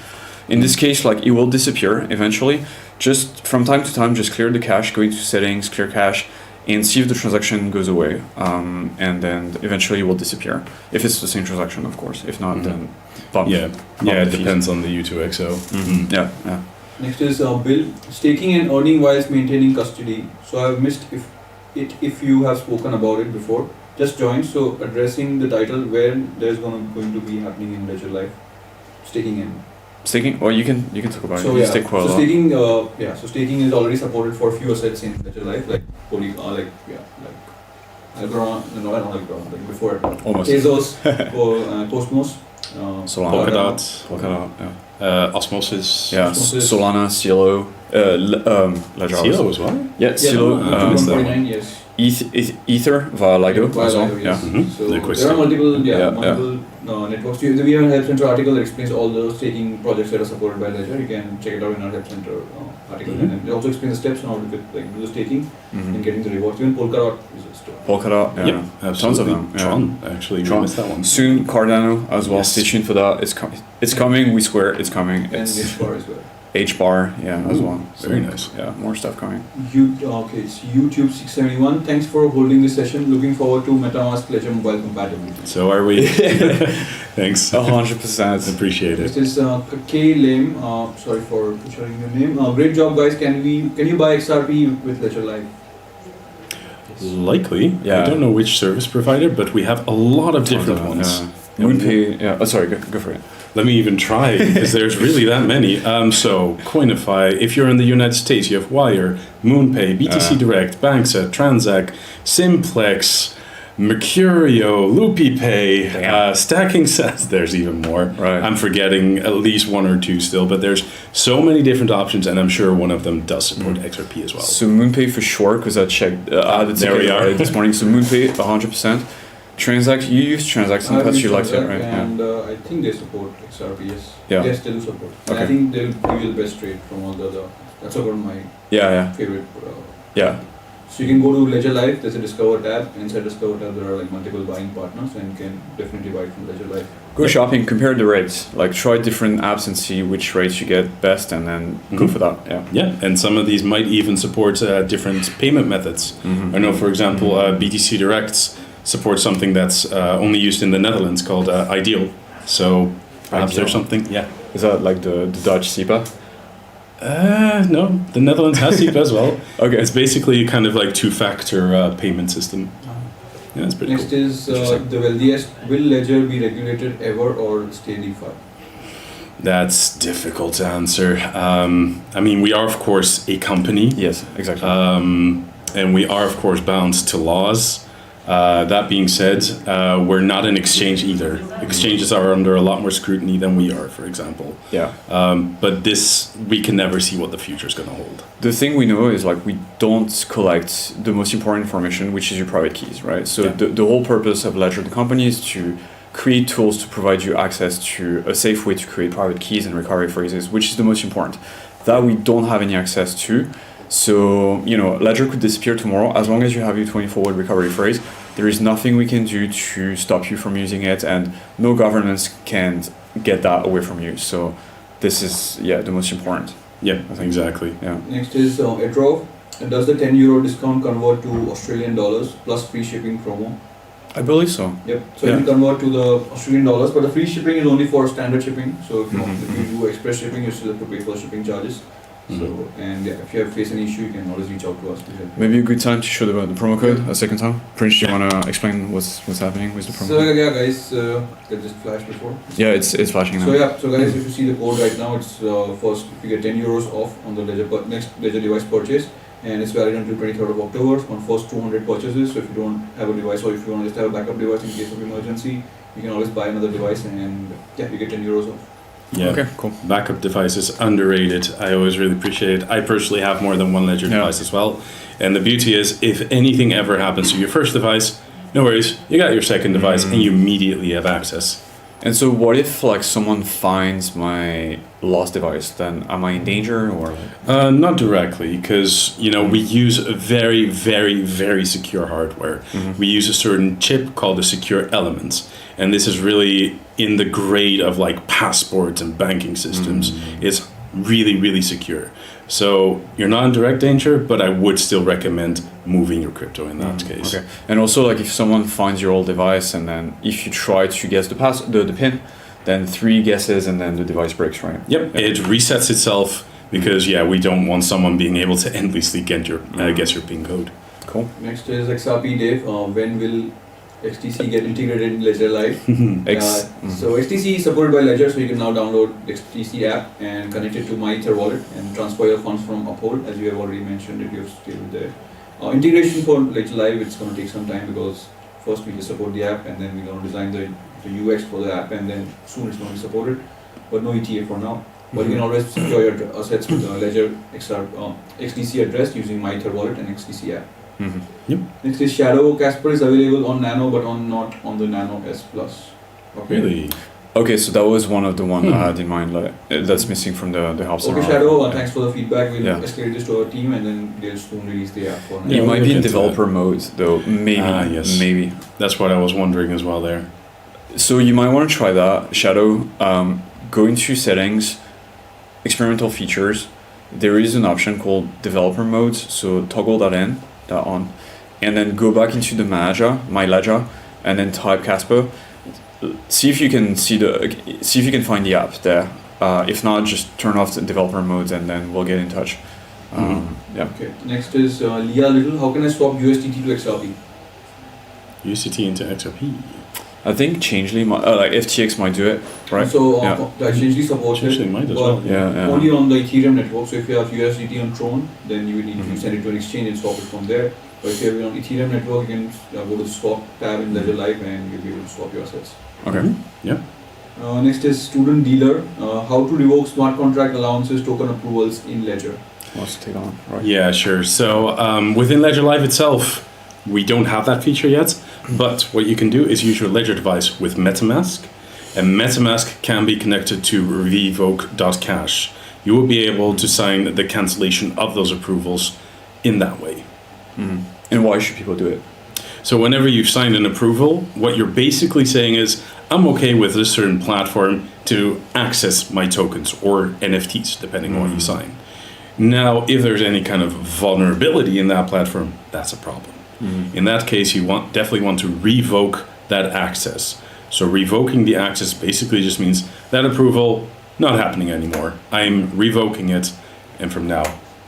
[SPEAKER 1] In this case, like it will disappear eventually. Just from time to time, just clear the cache, go into settings, clear cache, and see if the transaction goes away, and then eventually it will disappear. If it's the same transaction, of course. If not, then bump.
[SPEAKER 3] Yeah, it depends on the U2XO.
[SPEAKER 1] Yeah.
[SPEAKER 2] Next is Bill, staking and earning whilst maintaining custody. So I've missed if you have spoken about it before. Just joined, so addressing the title where there's going to be happening in Ledger Live, staking and.
[SPEAKER 1] Staking, or you can talk about
[SPEAKER 2] So
[SPEAKER 1] it. You
[SPEAKER 2] yeah,
[SPEAKER 1] stake quite a
[SPEAKER 2] so
[SPEAKER 1] lot.
[SPEAKER 2] staking, so staking is already supported for a few assets in Ledger Live, like Algorand, no, I don't like Algorand, like before it.
[SPEAKER 1] Almost.
[SPEAKER 2] Tezos, Cosmos,
[SPEAKER 1] Solana.
[SPEAKER 3] Polkadot,
[SPEAKER 1] Polkadot, yeah.
[SPEAKER 3] Osmosis.
[SPEAKER 1] Yeah,
[SPEAKER 2] Osmosis.
[SPEAKER 1] Solana, Cielo, Ledger.
[SPEAKER 3] Cielo as well?
[SPEAKER 1] Yeah, Cielo,
[SPEAKER 2] 149, yes.
[SPEAKER 1] Ether via Lido
[SPEAKER 2] Via
[SPEAKER 1] as well.
[SPEAKER 2] Lido, yes.
[SPEAKER 1] Yeah.
[SPEAKER 2] So
[SPEAKER 3] Liquid
[SPEAKER 2] there are multiple,
[SPEAKER 1] Yeah,
[SPEAKER 2] multiple networks. We have a Help Center article that explains all the staking projects that are supported by Ledger. You can check it out in our Help Center article, and then it also explains the steps on how to get, do the staking and getting the rewards. Even Polkadot is a store.
[SPEAKER 1] Polkadot, yeah.
[SPEAKER 3] Yep, absolutely.
[SPEAKER 1] Tons of them. Yeah.
[SPEAKER 3] Tron, actually,
[SPEAKER 1] Tron.
[SPEAKER 3] we missed that one.
[SPEAKER 1] Soon Cardano as well.
[SPEAKER 3] Yes.
[SPEAKER 1] Stay tuned for that. It's coming. We swear it's coming.
[SPEAKER 2] And
[SPEAKER 1] It's
[SPEAKER 2] H-Bar as well.
[SPEAKER 1] H-bar, yeah, as well.
[SPEAKER 3] Very nice.
[SPEAKER 1] Yeah, more stuff coming.
[SPEAKER 2] It's YouTube 671. Thanks for holding this session. Looking forward to MetaMask Ledger mobile compatibility.
[SPEAKER 3] So are we. Thanks.
[SPEAKER 1] 100%.
[SPEAKER 3] Appreciate
[SPEAKER 2] This
[SPEAKER 3] it.
[SPEAKER 2] is K Lim. Sorry for butchering your name. Great job, guys. Can you buy XRP with Ledger Live?
[SPEAKER 3] Likely.
[SPEAKER 1] Yeah.
[SPEAKER 3] I don't know which service provider, but we have a lot of different ones.
[SPEAKER 1] Yeah. MoonPay, yeah. Oh, sorry, go for it.
[SPEAKER 3] Let me even try, because there's really that many. So, Coinify, if you're in the United States, you have Wire, MoonPay, BTC Direct, Bankset, Transact, Simplex, Mercurio, LoopyPay, Stacking Sats. There's even more.
[SPEAKER 1] Right.
[SPEAKER 3] I'm forgetting at least one or two still, but there's so many different options, and I'm sure one of them does support XRP as well.
[SPEAKER 1] So MoonPay for sure, because I checked.
[SPEAKER 3] There we are.
[SPEAKER 1] This morning. So MoonPay, 100%. Transact, you use Transact in the past, you liked it, right?
[SPEAKER 2] And I think they support XRP, yes.
[SPEAKER 1] Yeah.
[SPEAKER 2] Yes, they do support. And
[SPEAKER 1] Okay.
[SPEAKER 2] I think they'll give you the best rate from all the other. That's about my
[SPEAKER 1] Yeah.
[SPEAKER 2] favorite.
[SPEAKER 1] Yeah.
[SPEAKER 2] So you can go to Ledger Live, there's a Discover tab. Inside Discover tab, there are like multiple buying partners, and you can definitely buy it from Ledger Live.
[SPEAKER 1] Go shopping, compare the rates. Like try different apps and see which rates you get best, and then go for that. Yeah.
[SPEAKER 3] Yeah, and some of these might even support different payment methods. I know, for example, BTC Direct supports something that's only used in the Netherlands called Ideal. So perhaps
[SPEAKER 1] Ideal.
[SPEAKER 3] there's something. Yeah.
[SPEAKER 1] Is that like the Dutch SEPA?
[SPEAKER 3] No, the Netherlands has SEPA as well.
[SPEAKER 1] Okay.
[SPEAKER 3] It's basically kind of like two-factor payment system. Yeah, it's pretty
[SPEAKER 2] Next
[SPEAKER 3] cool.
[SPEAKER 2] is the wealthiest. Will Ledger be regulated ever or stay DeFi?
[SPEAKER 3] That's difficult to answer. I mean, we are, of course, a company.
[SPEAKER 1] Yes, exactly.
[SPEAKER 3] And we are, of course, bound to laws. That being said, we're not an exchange either. Exchanges are under a lot more scrutiny than we are, for example.
[SPEAKER 1] Yeah.
[SPEAKER 3] But this, we can never see what the future is going to hold.
[SPEAKER 1] The thing we know is like we don't collect the most important information, which is your private keys, right? So
[SPEAKER 3] Yeah.
[SPEAKER 1] the whole purpose of Ledger, the company, is to create tools to provide you access to a safe way to create private keys and recovery phrases, which is the most important. That we don't have any access to. So, Ledger could disappear tomorrow. As long as you have your 24-word recovery phrase, there is nothing we can do to stop you from using it, and no governments can get that away from you. So this is, the most important.
[SPEAKER 3] Yeah, exactly.
[SPEAKER 1] Yeah.
[SPEAKER 2] Next is Etoro. Does the €10 discount convert to Australian dollars plus free shipping promo?
[SPEAKER 1] I believe so.
[SPEAKER 2] Yep. So
[SPEAKER 1] Yeah.
[SPEAKER 2] you convert to the Australian dollars, but the free shipping is only for standard shipping. So if you do express shipping, you still have to pay for shipping charges. So, and yeah, if you have faced any issue, you can always reach out to us to help.
[SPEAKER 1] Maybe a good time to show the promo code a second time. Prince, do you want to explain what's happening with the promo
[SPEAKER 2] So
[SPEAKER 1] code?
[SPEAKER 2] yeah, guys, that just flashed before.
[SPEAKER 1] Yeah, it's flashing now.
[SPEAKER 2] So yeah, so guys, if you see the code right now, it's first you get 10 euros off on the next Ledger device purchase, and it's valid until 23rd of October on first 200 purchases. So if you don't have a device, or if you want to just have a backup device in case of emergency, you can always buy another device, and yeah, you get 10 euros off.
[SPEAKER 3] Yeah.
[SPEAKER 1] Okay, cool.
[SPEAKER 3] Backup device is underrated. I always really appreciate it. I personally have more than one Ledger device as well. And the beauty is, if anything ever happens to your first device, no worries, you got your second device and you immediately have access.
[SPEAKER 1] And so what if like someone finds my lost device, then am I in danger or like?
[SPEAKER 3] Not directly, because we use a very, very, very secure hardware. We use a certain chip called a secure element, and this is really in the grade of like passports and banking systems. It's really, really secure. So you're not in direct danger, but I would still recommend moving your crypto in that case.
[SPEAKER 1] Okay. And also like if someone finds your old device and then if you try to guess the pin, then 3 guesses and then the device breaks, right?
[SPEAKER 3] Yep. It resets itself because we don't want someone being able to endlessly guess your PIN code.
[SPEAKER 1] Cool.
[SPEAKER 2] Next is XRP, Dave. When will XDC get integrated in Ledger Live? So XDC is supported by Ledger, so you can now download the XDC app and connect it to my Ether wallet and transfer your funds from Uphold, as you have already mentioned it. You have stated there. Integration for Ledger Live, it's going to take some time because first we just support the app and then we're going to design the UX for the app and then soon it's going to be supported, but no ETA for now. But you can always secure your assets with the Ledger XDC address using my Ether wallet and XDC app.
[SPEAKER 3] Yep.
[SPEAKER 2] Next is Shadow. Casper is available on Nano, but not on the Nano S Plus. Okay.
[SPEAKER 3] Really?
[SPEAKER 1] Okay, so that was one of the one I had in mind that's missing from the help center.
[SPEAKER 2] Okay, Shadow, thanks for the feedback. We'll
[SPEAKER 1] Yeah.
[SPEAKER 2] escalate this to our team and then they'll soon release the app for
[SPEAKER 1] It
[SPEAKER 3] Yeah,
[SPEAKER 1] might
[SPEAKER 3] we'll
[SPEAKER 1] be in
[SPEAKER 3] look into
[SPEAKER 1] developer mode though, maybe.
[SPEAKER 3] Yes.
[SPEAKER 1] Maybe.
[SPEAKER 3] That's what I was wondering as well there.
[SPEAKER 1] So you might want to try that, Shadow. Go into settings, experimental features. There is an option called developer mode, so toggle that on, and then go back into the my Ledger, and then type Casper. See if you can find the app there. If not, just turn off the developer mode, and then we'll get in touch. Yeah.
[SPEAKER 2] Okay. Next is Leah Little. How can I swap USDT to XRP?
[SPEAKER 3] USDT into XRP.
[SPEAKER 1] I think Changely, like FTX might do it, right?
[SPEAKER 2] So
[SPEAKER 1] Yeah.
[SPEAKER 2] Changely supports
[SPEAKER 3] Changely
[SPEAKER 2] it,
[SPEAKER 3] might as
[SPEAKER 2] but
[SPEAKER 3] well.
[SPEAKER 1] Yeah.
[SPEAKER 2] only on the Ethereum network. So if you have USDT on Tron, then you would need to send it to an exchange and swap it from there. But if you have it on Ethereum network, you can go to the swap tab in Ledger Live and you'll be able to swap your assets.
[SPEAKER 1] Okay.
[SPEAKER 3] Yeah.
[SPEAKER 2] Next is Student Dealer. How to revoke smart contract allowances, token approvals in Ledger.
[SPEAKER 1] Let's take on, right?
[SPEAKER 3] Yeah, sure. So within Ledger Live itself, we don't have that feature yet, but what you can do is use your Ledger device with MetaMask, and MetaMask can be connected to revoke.cash. You will be able to sign the cancellation of those approvals in that way.
[SPEAKER 1] And why should people do it?
[SPEAKER 3] So whenever you've signed an approval, what you're basically saying is, I'm okay with a certain platform to access my tokens or NFTs, depending on what you sign. Now, if there's any kind of vulnerability in that platform, that's a problem. In that case, you definitely want to revoke that access. So revoking the access basically just means that approval not happening anymore. I'm revoking it, and from now,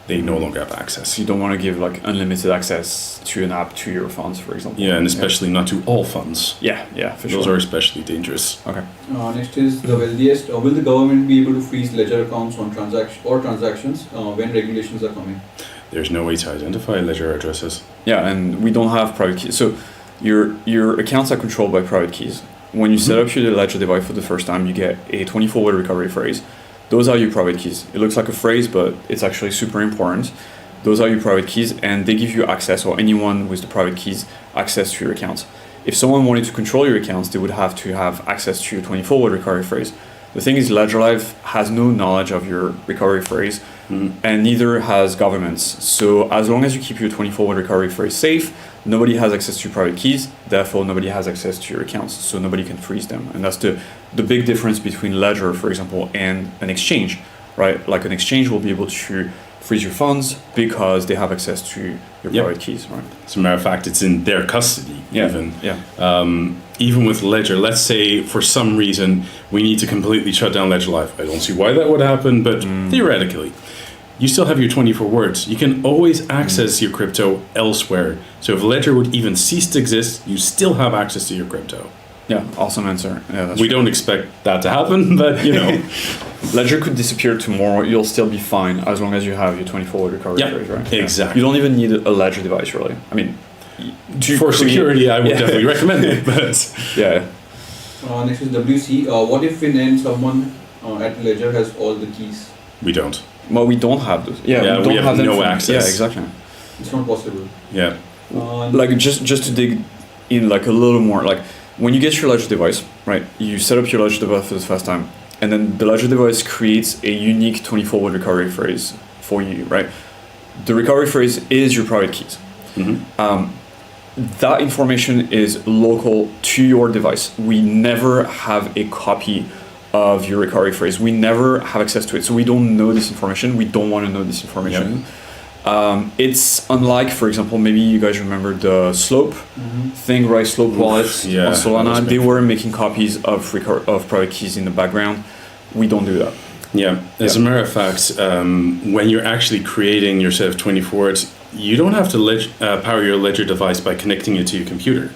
[SPEAKER 3] they no longer have access.
[SPEAKER 1] So you don't want to give like unlimited access to an app to your funds, for example.
[SPEAKER 3] Yeah, and especially not to all funds.
[SPEAKER 1] Yeah, for
[SPEAKER 3] Those
[SPEAKER 1] sure.
[SPEAKER 3] are especially dangerous.
[SPEAKER 1] Okay.
[SPEAKER 2] Next is the wealthiest. Will the government be able to freeze Ledger accounts on transactions when regulations are coming?
[SPEAKER 3] There's no way to identify ledger addresses.
[SPEAKER 1] Yeah, and we don't have private keys. So your accounts are controlled by private keys. When you set up your Ledger device for the first time, you get a 24-word recovery phrase. Those are your private keys. It looks like a phrase, but it's actually super important. Those are your private keys, and they give you access, or anyone with the private keys, access to your accounts. If someone wanted to control your accounts, they would have to have access to your 24-word recovery phrase. The thing is, Ledger Live has no knowledge of your recovery phrase, and neither has governments. So as long as you keep your 24-word recovery phrase safe, nobody has access to your private keys, therefore nobody has access to your accounts, so nobody can freeze them. And that's the big difference between Ledger, for example, and an exchange, right? Like an exchange will be able to freeze your funds because they have access to your private keys, right?
[SPEAKER 3] As a matter of fact, it's in their custody, even. Even with Ledger, let's say for some reason we need to completely shut down Ledger Live. I don't see why that would happen, but theoretically, you still have your 24 words. You can always access your crypto elsewhere. So if Ledger would even cease to exist, you still have access to your crypto.
[SPEAKER 1] Yeah, awesome answer. Yeah, that's
[SPEAKER 3] We
[SPEAKER 1] true.
[SPEAKER 3] don't expect that to happen, but you know.
[SPEAKER 1] Ledger could disappear tomorrow. You'll still be fine as long as you have your 24-word recovery
[SPEAKER 3] Yeah,
[SPEAKER 1] phrase, right?
[SPEAKER 3] exactly.
[SPEAKER 1] You don't even need a Ledger device, really. I mean,
[SPEAKER 3] For security, I would definitely recommend it, but
[SPEAKER 1] yeah.
[SPEAKER 2] Next is WC. What if in end someone at Ledger has all the keys?
[SPEAKER 3] we don't.
[SPEAKER 1] Well, we don't have those.
[SPEAKER 3] Yeah,
[SPEAKER 1] we don't
[SPEAKER 3] we have
[SPEAKER 1] them
[SPEAKER 3] no
[SPEAKER 1] for-
[SPEAKER 3] access.
[SPEAKER 1] Yeah, exactly.
[SPEAKER 2] It's not possible.
[SPEAKER 3] Yeah.
[SPEAKER 1] Like just to dig in like a little more, like when you get your Ledger device, right? You set up your Ledger device for the first time, and then the Ledger device creates a unique 24-word recovery phrase for you, right? The recovery phrase is your private keys. That information is local to your device. We never have a copy of your recovery phrase. We never have access to it. So we don't know this information. We don't want to know this information. It's unlike, for example, maybe you guys remember the Slope thing, right? Slope wallets
[SPEAKER 3] yeah,
[SPEAKER 1] on
[SPEAKER 3] that
[SPEAKER 1] Solana.
[SPEAKER 3] was
[SPEAKER 1] They
[SPEAKER 3] painful.
[SPEAKER 1] were making copies of private keys in the background. We don't do that.
[SPEAKER 3] Yeah, as a matter of fact, when you're actually creating your set of 24 words, you don't have to power your Ledger device by connecting it to your computer.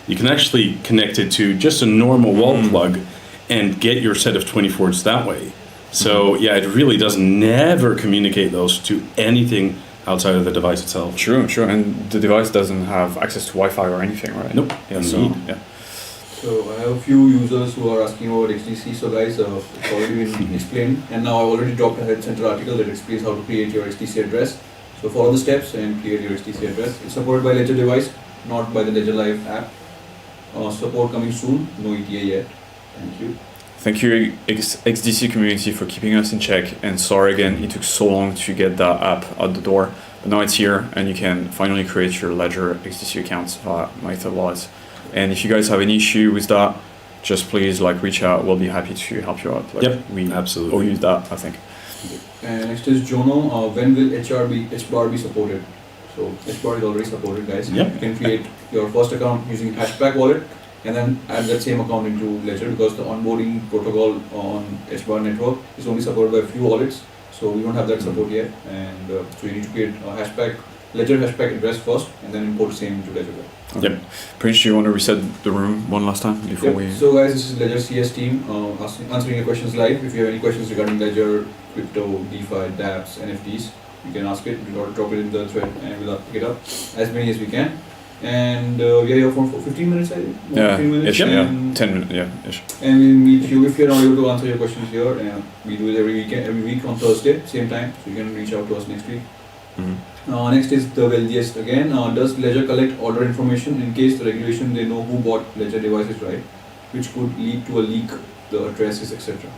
[SPEAKER 3] You can actually connect it to just a normal wall plug and get your set of 24 words that way. So yeah, it really does never communicate those to anything outside of the device itself.
[SPEAKER 1] True. And the device doesn't have access to Wi-Fi or anything, right?
[SPEAKER 3] Nope.
[SPEAKER 1] Yeah, so,
[SPEAKER 3] Indeed.
[SPEAKER 1] yeah.
[SPEAKER 2] So I have a few users who are asking about XDC. So guys, it's already been explained, and now I've already dropped a Head Center article that explains how to create your XDC address. So follow the steps and create your XDC address. It's supported by Ledger device, not by the Ledger Live app. Support coming soon. No ETA yet. Thank you.
[SPEAKER 1] Thank you, XDC community, for keeping us in check. And sorry again, it took so long to get that app out the door. But now it's here, and you can finally create your Ledger XDC accounts via MyEtherWallet. And if you guys have any issue with that, just please reach out. We'll be happy to help you out. We
[SPEAKER 3] absolutely.
[SPEAKER 1] all use that, I think.
[SPEAKER 2] And next is Jono. When will HBAR be supported? So HBAR is already supported, guys.
[SPEAKER 3] Yep.
[SPEAKER 2] You can create your first account using Hashback wallet, and then add that same account into Ledger, because the onboarding protocol on HBAR network is only supported by a few wallets. So we don't have that support yet, and so you need to create a Ledger Hashback address first, and then import same into Ledger.
[SPEAKER 1] Okay.
[SPEAKER 3] Yep.
[SPEAKER 1] Prince, do you want to reset the room one last time before we...
[SPEAKER 2] So guys, this is Ledger CS team answering your questions live. If you have any questions regarding Ledger, crypto, DeFi, dApps, NFTs, you can ask it. We'll drop it in the thread and we'll pick it up as many as we can. And we are here for 15 minutes, I think.
[SPEAKER 1] Yeah,
[SPEAKER 2] 15 minutes.
[SPEAKER 1] ish, yeah.
[SPEAKER 2] And
[SPEAKER 1] 10 minutes, yeah, ish.
[SPEAKER 2] And we'll meet you if you're not able to answer your questions here. And we do it every week on Thursday, same time. So you can reach out to us next week. Next is the wealthiest again. Does Ledger collect order information in case the regulation they know who bought Ledger devices, right? Which could lead to a leak, the addresses, etc.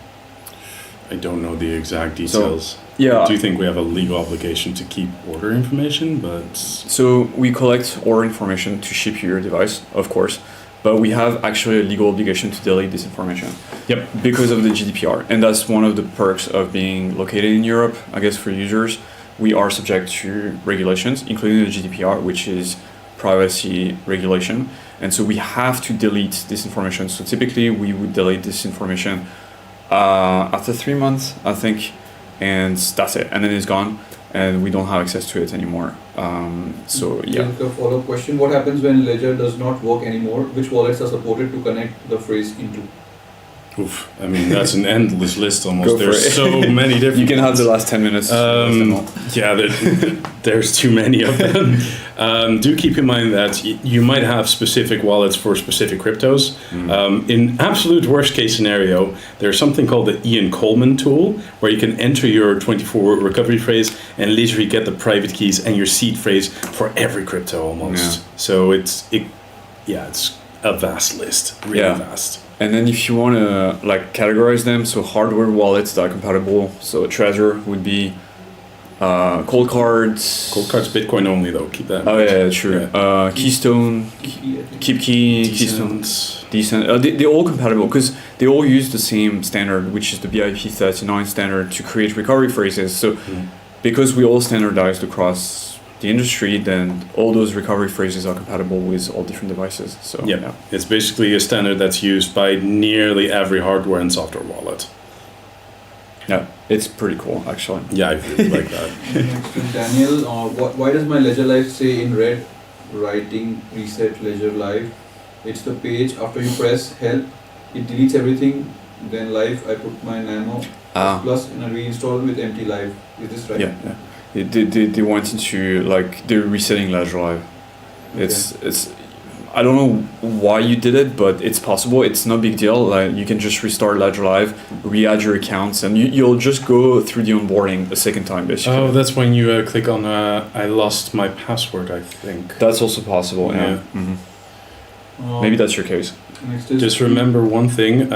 [SPEAKER 3] I don't know the exact details.
[SPEAKER 1] Yeah.
[SPEAKER 3] I do think we have a legal obligation to keep order information, but...
[SPEAKER 1] So we collect order information to ship you your device, of course, but we have actually a legal obligation to delete this information.
[SPEAKER 3] Yep.
[SPEAKER 1] Because of the GDPR. And that's one of the perks of being located in Europe, I guess, for users. We are subject to regulations, including the GDPR, which is privacy regulation. And so we have to delete this information. So typically we would delete this information after 3 months, I think, and that's it. And then it's gone, and we don't have access to it anymore. So yeah.
[SPEAKER 2] A follow-up question: what happens when Ledger does not work anymore? Which wallets are supported to connect the phrase into?
[SPEAKER 3] Oof, I mean, that's an endless list almost.
[SPEAKER 1] Go for
[SPEAKER 3] There's
[SPEAKER 1] it.
[SPEAKER 3] so many different
[SPEAKER 1] You can have the
[SPEAKER 3] ones.
[SPEAKER 1] last 10 minutes.
[SPEAKER 3] Yeah, there's too many of them. Do keep in mind that you might have specific wallets for specific cryptos. In absolute worst case scenario, there's something called the Ian Coleman tool, where you can enter your 24-word recovery phrase and literally get the private keys and your seed phrase for every crypto almost.
[SPEAKER 1] Yeah.
[SPEAKER 3] So it's a vast list, really vast.
[SPEAKER 1] And then if you want to categorize them, so hardware wallets that are compatible, so Trezor would be Cold Cards.
[SPEAKER 3] Cold Cards Bitcoin only though, keep that in
[SPEAKER 1] Oh
[SPEAKER 3] mind.
[SPEAKER 1] yeah, true.
[SPEAKER 3] Yeah.
[SPEAKER 1] Keystone, Keep Key, Keystone, Decent. They're all compatible because they all use the same standard, which is the BIP39 standard to create recovery phrases. So because we all standardized across the industry, then all those recovery phrases are compatible with all different devices. So
[SPEAKER 3] yeah, it's basically a standard that's used by nearly every hardware and software wallet.
[SPEAKER 1] Yeah, it's pretty cool actually.
[SPEAKER 3] Yeah, I really like that.
[SPEAKER 2] Next is Daniel. Why does my Ledger Live say in red, writing reset Ledger Live? It's the page after you press help, it deletes everything. Then live, I put my Nano Plus and I reinstall with empty live. Is this right?
[SPEAKER 1] Yeah. They went into like they're resetting Ledger Live. It's I don't know why you did it, but it's possible. It's no big deal. Like you can just restart Ledger Live, re-add your accounts, and you'll just go through the onboarding a second time, basically.
[SPEAKER 3] Oh, that's when you click on I lost my password, I think.
[SPEAKER 1] That's also possible. Yeah. Maybe that's your case.
[SPEAKER 3] Just remember one thing: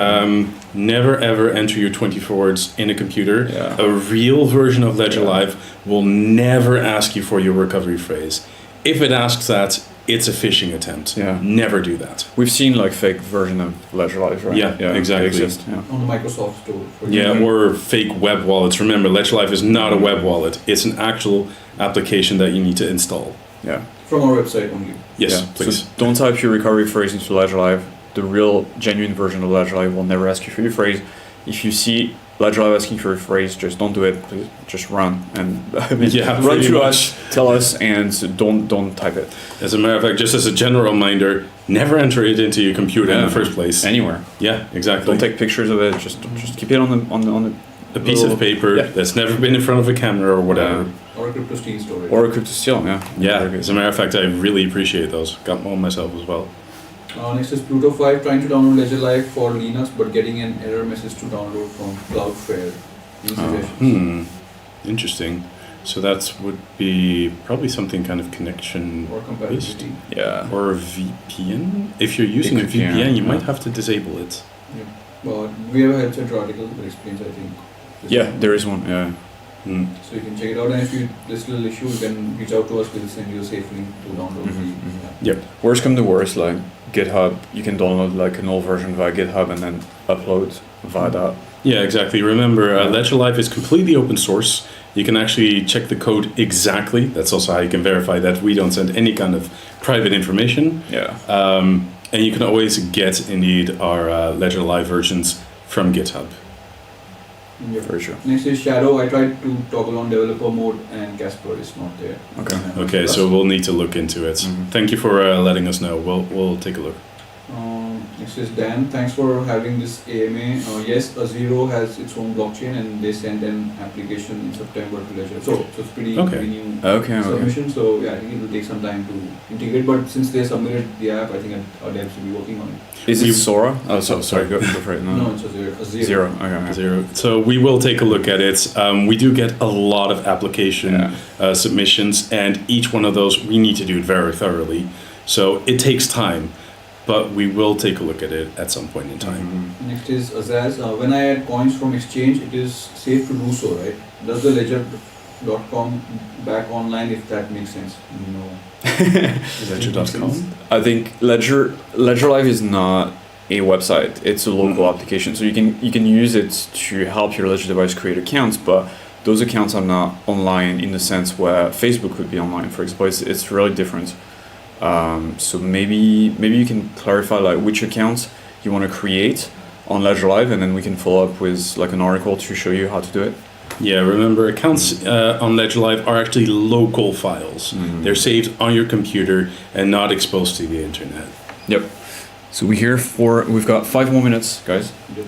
[SPEAKER 3] never ever enter your 24 words in a computer.
[SPEAKER 1] Yeah.
[SPEAKER 3] A real version of Ledger Live will never ask you for your recovery phrase. If it asks that, it's a phishing attempt.
[SPEAKER 1] Yeah.
[SPEAKER 3] Never do that.
[SPEAKER 1] We've seen like fake version of Ledger Live, right?
[SPEAKER 3] Yeah, exactly.
[SPEAKER 1] They exist, yeah.
[SPEAKER 2] On the Microsoft Store.
[SPEAKER 3] Or fake web wallets. Remember, Ledger Live is not a web wallet. It's an actual application that you need to install.
[SPEAKER 1] Yeah.
[SPEAKER 2] From our website only.
[SPEAKER 3] Yes, please.
[SPEAKER 1] So don't type your recovery phrase into Ledger Live. The real, genuine version of Ledger Live will never ask you for your phrase. If you see Ledger Live asking for your phrase, just don't do it. Please just run and run to us, tell us, and don't type it.
[SPEAKER 3] As a matter of fact, just as a general reminder, never enter it into your computer in the first place.
[SPEAKER 1] Anywhere.
[SPEAKER 3] Yeah, exactly.
[SPEAKER 1] Don't take pictures of it. Just keep it on the
[SPEAKER 3] a piece of paper that's never been in front of a camera or whatever.
[SPEAKER 2] Or a crypto steel storage.
[SPEAKER 1] Or a crypto steel, yeah.
[SPEAKER 3] Yeah, as a matter of fact, I really appreciate those. Got one myself as well.
[SPEAKER 2] Next is Pluto 5, trying to download Ledger Live for Linux but getting an error message to download from Cloudflare. Any suggestions?
[SPEAKER 3] Interesting. So that would be probably something kind of connection
[SPEAKER 2] Or compatibility.
[SPEAKER 1] Yeah.
[SPEAKER 3] or a VPN. If you're using a VPN, you might have to disable it.
[SPEAKER 2] Yeah. But we have a help center article that explains, I think.
[SPEAKER 1] Yeah, there is one, yeah.
[SPEAKER 2] So you can check it out, and if you this little issue, you can reach out to us. We'll send you a safe link to download the.
[SPEAKER 1] Worst come to worst, like GitHub, you can download like an old version via GitHub and then upload via that.
[SPEAKER 3] Yeah, exactly. Remember, Ledger Live is completely open source. You can actually check the code exactly. That's also how you can verify that we don't send any kind of private information.
[SPEAKER 1] Yeah.
[SPEAKER 3] And you can always get, indeed, our Ledger Live versions from GitHub.
[SPEAKER 2] Yeah.
[SPEAKER 1] Very true.
[SPEAKER 2] Next is Shadow. I tried to toggle on developer mode and Casper is not there.
[SPEAKER 3] Okay, so we'll need to look into it. Thank you for letting us know. We'll take a look.
[SPEAKER 2] Next is Dan. Thanks for having this AMA. Yes, AZERO has its own blockchain and they sent an application in September to Ledger. So it's pretty new submission. So yeah, I think it will take some time to integrate. But since they submitted the app, I think our devs will be working on it.
[SPEAKER 1] Is it Sora? Oh, sorry. Go for it.
[SPEAKER 2] No, it's AZERO.
[SPEAKER 1] Zero. Okay.
[SPEAKER 3] Zero. So we will take a look at it. We do get a lot of application submissions, and each one of those we need to do it very thoroughly. So it takes time. But we will take a look at it at some point in time.
[SPEAKER 2] Next is Azaz. When I add coins from exchange, it is safe to do so, right? Does the ledger.com back online, if that makes sense? No.
[SPEAKER 3] Ledger.com?
[SPEAKER 1] I think Ledger Live is not a website. It's a local application. So you can use it to help your Ledger device create accounts, but those accounts are not online in the sense where Facebook would be online, for example. It's really different. So maybe you can clarify like which accounts you want to create on Ledger Live, and then we can follow up with like an article to show you how to do it.
[SPEAKER 3] Yeah, remember accounts on Ledger Live are actually local files. They're saved on your computer and not exposed to the internet.
[SPEAKER 1] Yep. So we've got 5 more minutes, guys.
[SPEAKER 2] Yep.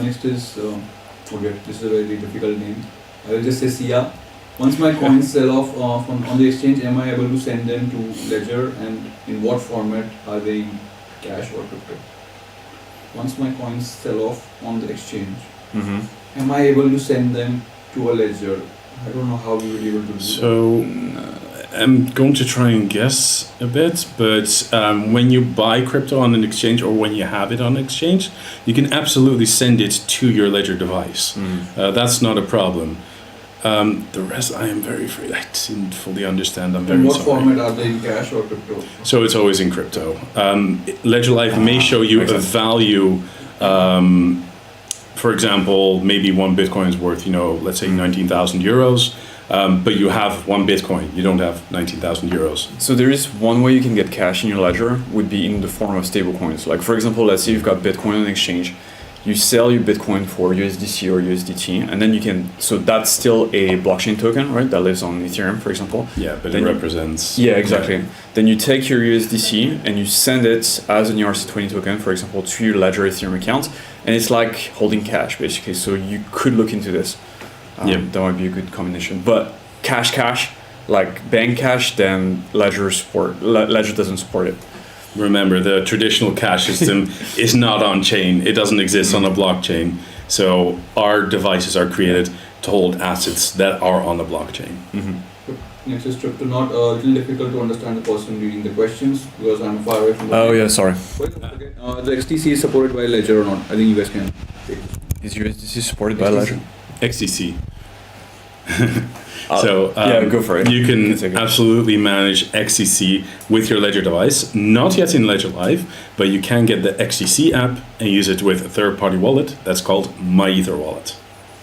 [SPEAKER 2] Next is this is a very difficult name. I will just say Sia. Once my coins sell off on the exchange, am I able to send them to Ledger, and in what format are they, in cash or crypto? Once my coins sell off on the exchange, am I able to send them to a Ledger? I don't know how we will be able to do that.
[SPEAKER 3] So I'm going to try and guess a bit, but when you buy crypto on an exchange or when you have it on an exchange, you can absolutely send it to your Ledger device. That's not a problem. The rest, I am very afraid I didn't fully understand. I'm very sorry.
[SPEAKER 2] In what format are they, in cash or crypto?
[SPEAKER 3] So it's always in crypto. Ledger Live may show you a value. For example, maybe one Bitcoin is worth, let's say 19,000 euros. But you have one Bitcoin. You don't have 19,000 euros.
[SPEAKER 1] So there is one way you can get cash in your ledger would be in the form of stable coins. Like for example, let's say you've got Bitcoin on exchange. you sell your Bitcoin for USDC or USDT, and then you can. So that's still a blockchain token, right? That lives on Ethereum, for example.
[SPEAKER 3] Yeah, but
[SPEAKER 1] Then
[SPEAKER 3] it
[SPEAKER 1] you-
[SPEAKER 3] represents.
[SPEAKER 1] Yeah, exactly. Then you take your USDC and you send it as an ERC20 token, for example, to your Ledger Ethereum account, and it's like holding cash basically. So you could look into this. That might be a good combination. But cash, like bank cash, then Ledger doesn't support it.
[SPEAKER 3] Remember, the traditional cash system is not on chain. It doesn't exist on a blockchain. So our devices are created to hold assets that are on the blockchain.
[SPEAKER 2] Next is crypto. Not a little difficult to understand the person reading the questions because I'm far away from the.
[SPEAKER 1] Oh yeah, sorry.
[SPEAKER 2] Okay. The XDC is supported by Ledger or not? I think you guys can take it.
[SPEAKER 1] Is USDC supported by
[SPEAKER 2] XDC?
[SPEAKER 1] Ledger?
[SPEAKER 3] XDC.
[SPEAKER 1] Yeah, go for it.
[SPEAKER 3] You can
[SPEAKER 1] take it.
[SPEAKER 3] absolutely manage XDC with your Ledger device. Not yet in Ledger Live, but you can get the XDC app and use it with a third-party wallet that's called MyEther Wallet.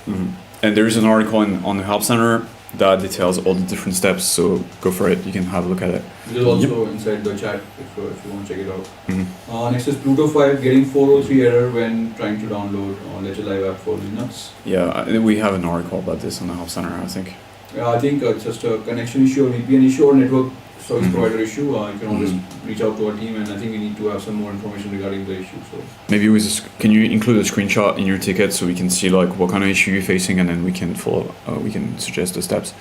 [SPEAKER 1] And there is an article on the Help Center that details all the different steps. So go for it. You can have a look at it.
[SPEAKER 2] It is also inside the chat if you want to check it out.
[SPEAKER 1] Mhm.
[SPEAKER 2] Next is Pluto 5 getting 403 error when trying to download Ledger Live app for Linux.
[SPEAKER 1] Yeah, we have an article about this on the Help Center, I think.
[SPEAKER 2] I think it's just a connection issue or VPN issue or network service provider issue. You can always reach out to our team, and I think we need to have some more information regarding the issue. So
[SPEAKER 1] Maybe can you include a screenshot in your ticket so we can see like what kind of issue you're facing, and then we can follow. We can suggest the steps.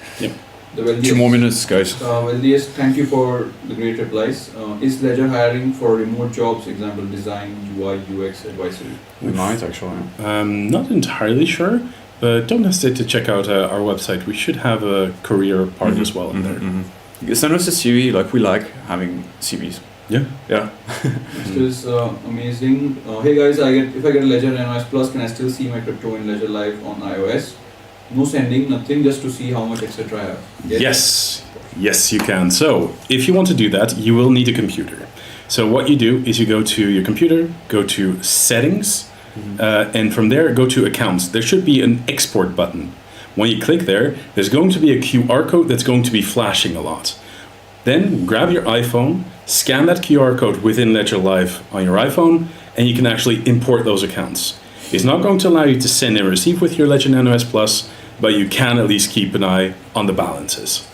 [SPEAKER 2] the wealthiest,
[SPEAKER 1] 2 more minutes, guys.
[SPEAKER 2] Wealthiest, thank you for the great replies. Is Ledger hiring for remote jobs, example design, UI, UX advisory?
[SPEAKER 1] We might actually.
[SPEAKER 3] Not entirely sure, but don't hesitate to check out our website. We should have a career part as well in there.
[SPEAKER 1] Send us a CV. Like we like having CVs.
[SPEAKER 3] Yeah.
[SPEAKER 1] Yeah.
[SPEAKER 2] This is amazing. Hey guys, if I get a Ledger NOS Plus, can I still see my crypto in Ledger Live on iOS? No sending, nothing, just to see how much etc. I have.
[SPEAKER 3] Yes, you can. So if you want to do that, you will need a computer. So what you do is you go to your computer, go to settings, and from there go to accounts. There should be an export button. When you click there, there's going to be a QR code that's going to be flashing a lot. Then grab your iPhone, scan that QR code within Ledger Live on your iPhone, and you can actually import those accounts. It's not going to allow you to send and receive with your Ledger NOS Plus, but you can at least keep an eye on the balances.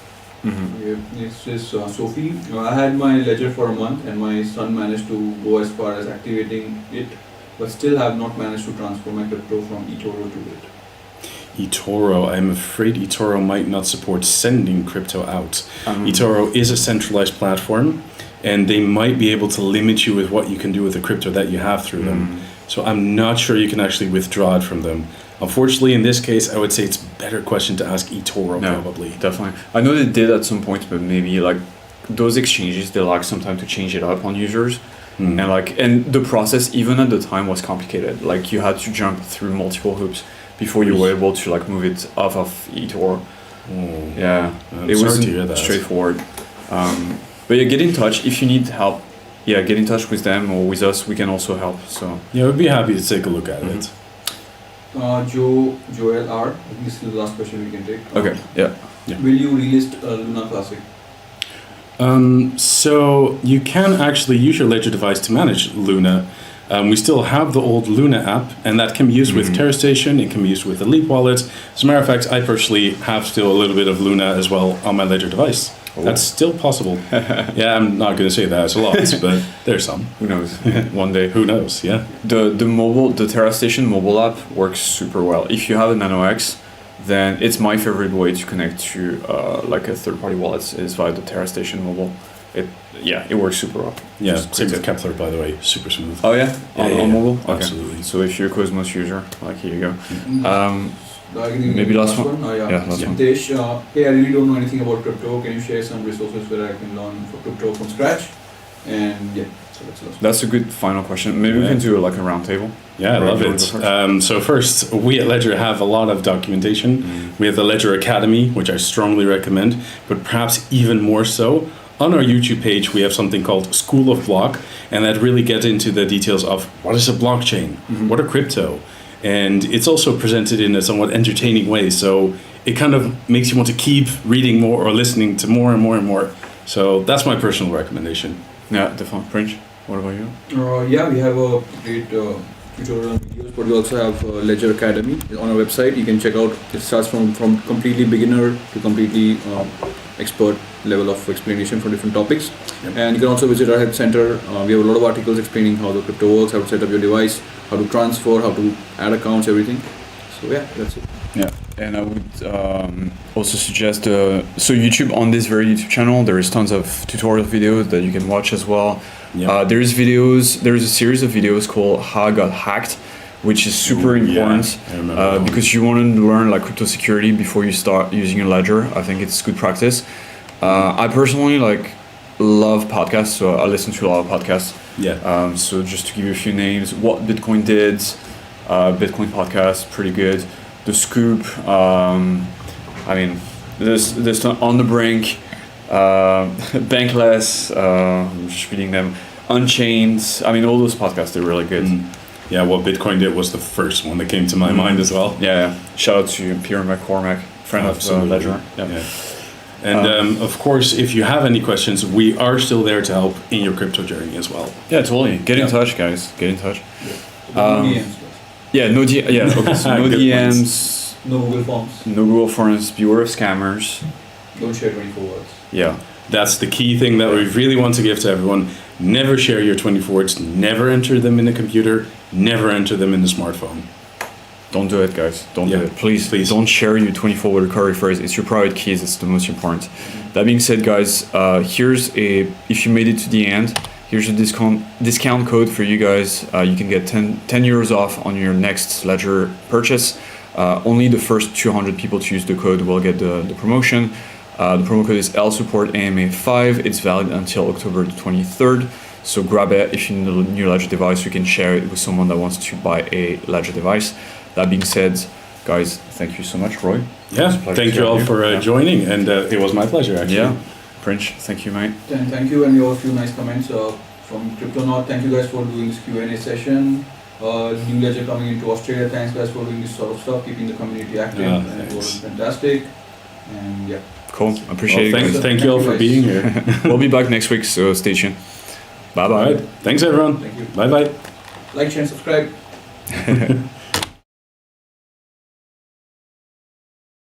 [SPEAKER 2] Yeah, it's just Sophie. I had my Ledger for a month and my son managed to go as far as activating it, but still have not managed to transfer my crypto from Etoro to it.
[SPEAKER 3] Etoro, I'm afraid Etoro might not support sending crypto out. Etoro is a centralized platform, and they might be able to limit you with what you can do with the crypto that you have through them. So I'm not sure you can actually withdraw it from them. Unfortunately, in this case, I would say it's a better question to ask Etoro probably.
[SPEAKER 1] Definitely. I know they did at some point, but maybe like those exchanges, they like sometimes to change it up on users. And the process even at the time was complicated. Like you had to jump through multiple hoops before you were able to like move it off of Etoro. Yeah, it wasn't straightforward. But yeah, get in touch if you need help. Yeah, get in touch with them or with us. We can also help. So
[SPEAKER 3] yeah, we'd be happy to take a look at it.
[SPEAKER 2] Joel R. I think this is the last question we can take.
[SPEAKER 1] Okay. Yeah.
[SPEAKER 2] Will you relist Luna Classic?
[SPEAKER 3] So you can actually use your Ledger device to manage Luna. We still have the old Luna app, and that can be used with Terra Station. It can be used with the Leap wallet. As a matter of fact, I personally have still a little bit of Luna as well on my Ledger device. That's still possible. Yeah, I'm not going to say that it's a lot, but there's some.
[SPEAKER 1] Who knows? One day.
[SPEAKER 3] Who knows? Yeah.
[SPEAKER 1] The Terra Station mobile app works super well. If you have a Nano X, then it's my favorite way to connect to like a third-party wallet is via the Terra Station mobile. It works super well.
[SPEAKER 3] Yeah, same with Kepler, by the way, super smooth.
[SPEAKER 1] Oh yeah, on mobile. Okay.
[SPEAKER 3] Absolutely.
[SPEAKER 1] So if you're a Cosmos user, like here you go. Maybe last one. Last one.
[SPEAKER 2] Hitesh, hey, I really don't know anything about crypto. Can you share some resources where I can learn for crypto from scratch? And yeah, so that's the last one.
[SPEAKER 1] That's a good final question. Maybe we can do like a round table.
[SPEAKER 3] Yeah, I love it. So first, we at Ledger have a lot of documentation. We have the Ledger Academy, which I strongly recommend, but perhaps even more so, on our YouTube page, we have something called School of Block, and that really gets into the details of what is a blockchain, what are crypto, and it's also presented in a somewhat entertaining way. So it kind of makes you want to keep reading more or listening to more and more and more. So that's my personal recommendation.
[SPEAKER 1] Yeah, definitely. Prince, what about you?
[SPEAKER 2] Yeah, we have a great tutorial videos, but we also have Ledger Academy on our website. You can check out. It starts from completely beginner to completely expert level of explanation for different topics.
[SPEAKER 3] Yep.
[SPEAKER 2] And you can also visit our help center. We have a lot of articles explaining how the crypto works, how to set up your device, how to transfer, how to add accounts, everything. So yeah, that's it.
[SPEAKER 1] Yeah, and I would also suggest so YouTube, on this very YouTube channel, there is tons of tutorial videos that you can watch as well.
[SPEAKER 3] Yeah.
[SPEAKER 1] There's a series of videos called How I Got Hacked, which is super important
[SPEAKER 3] I remember that one.
[SPEAKER 1] because you want to learn like crypto security before you start using a ledger. I think it's good practice. I personally love podcasts, so I listen to a lot of podcasts.
[SPEAKER 3] Yeah.
[SPEAKER 1] So just to give you a few names, What Bitcoin Did, Bitcoin podcast, pretty good. The Scoop, I mean, this On the Brink, Bankless, I'm just reading them, Unchained. I mean, all those podcasts, they're really good.
[SPEAKER 3] Yeah, What Bitcoin Did was the first one that came to my mind as well.
[SPEAKER 1] Yeah, shout out to Pierre McCormack, friend
[SPEAKER 3] Absolutely.
[SPEAKER 1] of Ledger. Yeah.
[SPEAKER 3] And of course, if you have any questions, we are still there to help in your crypto journey as well.
[SPEAKER 1] Yeah, totally. Get in touch, guys. Get in touch.
[SPEAKER 2] No DMs, guys.
[SPEAKER 1] Yeah, no okay, so no
[SPEAKER 3] Good
[SPEAKER 1] DMs,
[SPEAKER 2] No Google Forms.
[SPEAKER 1] no Google Forms, beware of scammers.
[SPEAKER 2] Don't share 24 words.
[SPEAKER 1] Yeah.
[SPEAKER 3] That's the key thing that we really want to give to everyone. Never share your 24 words. Never enter them in the computer. Never enter them in the smartphone.
[SPEAKER 1] Don't do it, guys. Don't do
[SPEAKER 3] Yeah,
[SPEAKER 1] it. Please,
[SPEAKER 3] please.
[SPEAKER 1] don't share your 24 recovery phrase. It's your private keys. It's the most important. That being said, guys, if you made it to the end, here's a discount code for you guys. You can get 10 euros off on your next Ledger purchase. Only the first 200 people to use the code will get the promotion. The promo code is LSupportAMA5. It's valid until October 23rd. So grab it. If you need a new Ledger device, you can share it with someone that wants to buy a Ledger device. That being said, guys, thank you so much, Roy.
[SPEAKER 3] Yeah, thank you all for joining, and it was my pleasure, actually.
[SPEAKER 1] Yeah, Prince, thank you, mate.
[SPEAKER 2] Thank you, and we have a few nice comments from Cryptonaut. Thank you guys for doing this Q&A session. New Ledger coming into Australia. Thanks guys for doing this sort of stuff, keeping the community active, and it was fantastic. And yeah.
[SPEAKER 1] Cool, appreciate it. Guys.
[SPEAKER 3] Thank you all for being here.
[SPEAKER 1] We'll be back next week, so stay tuned. Bye bye.
[SPEAKER 3] All right. Thanks, everyone.
[SPEAKER 2] Thank you.
[SPEAKER 3] Bye bye.
[SPEAKER 2] Like, share, and subscribe.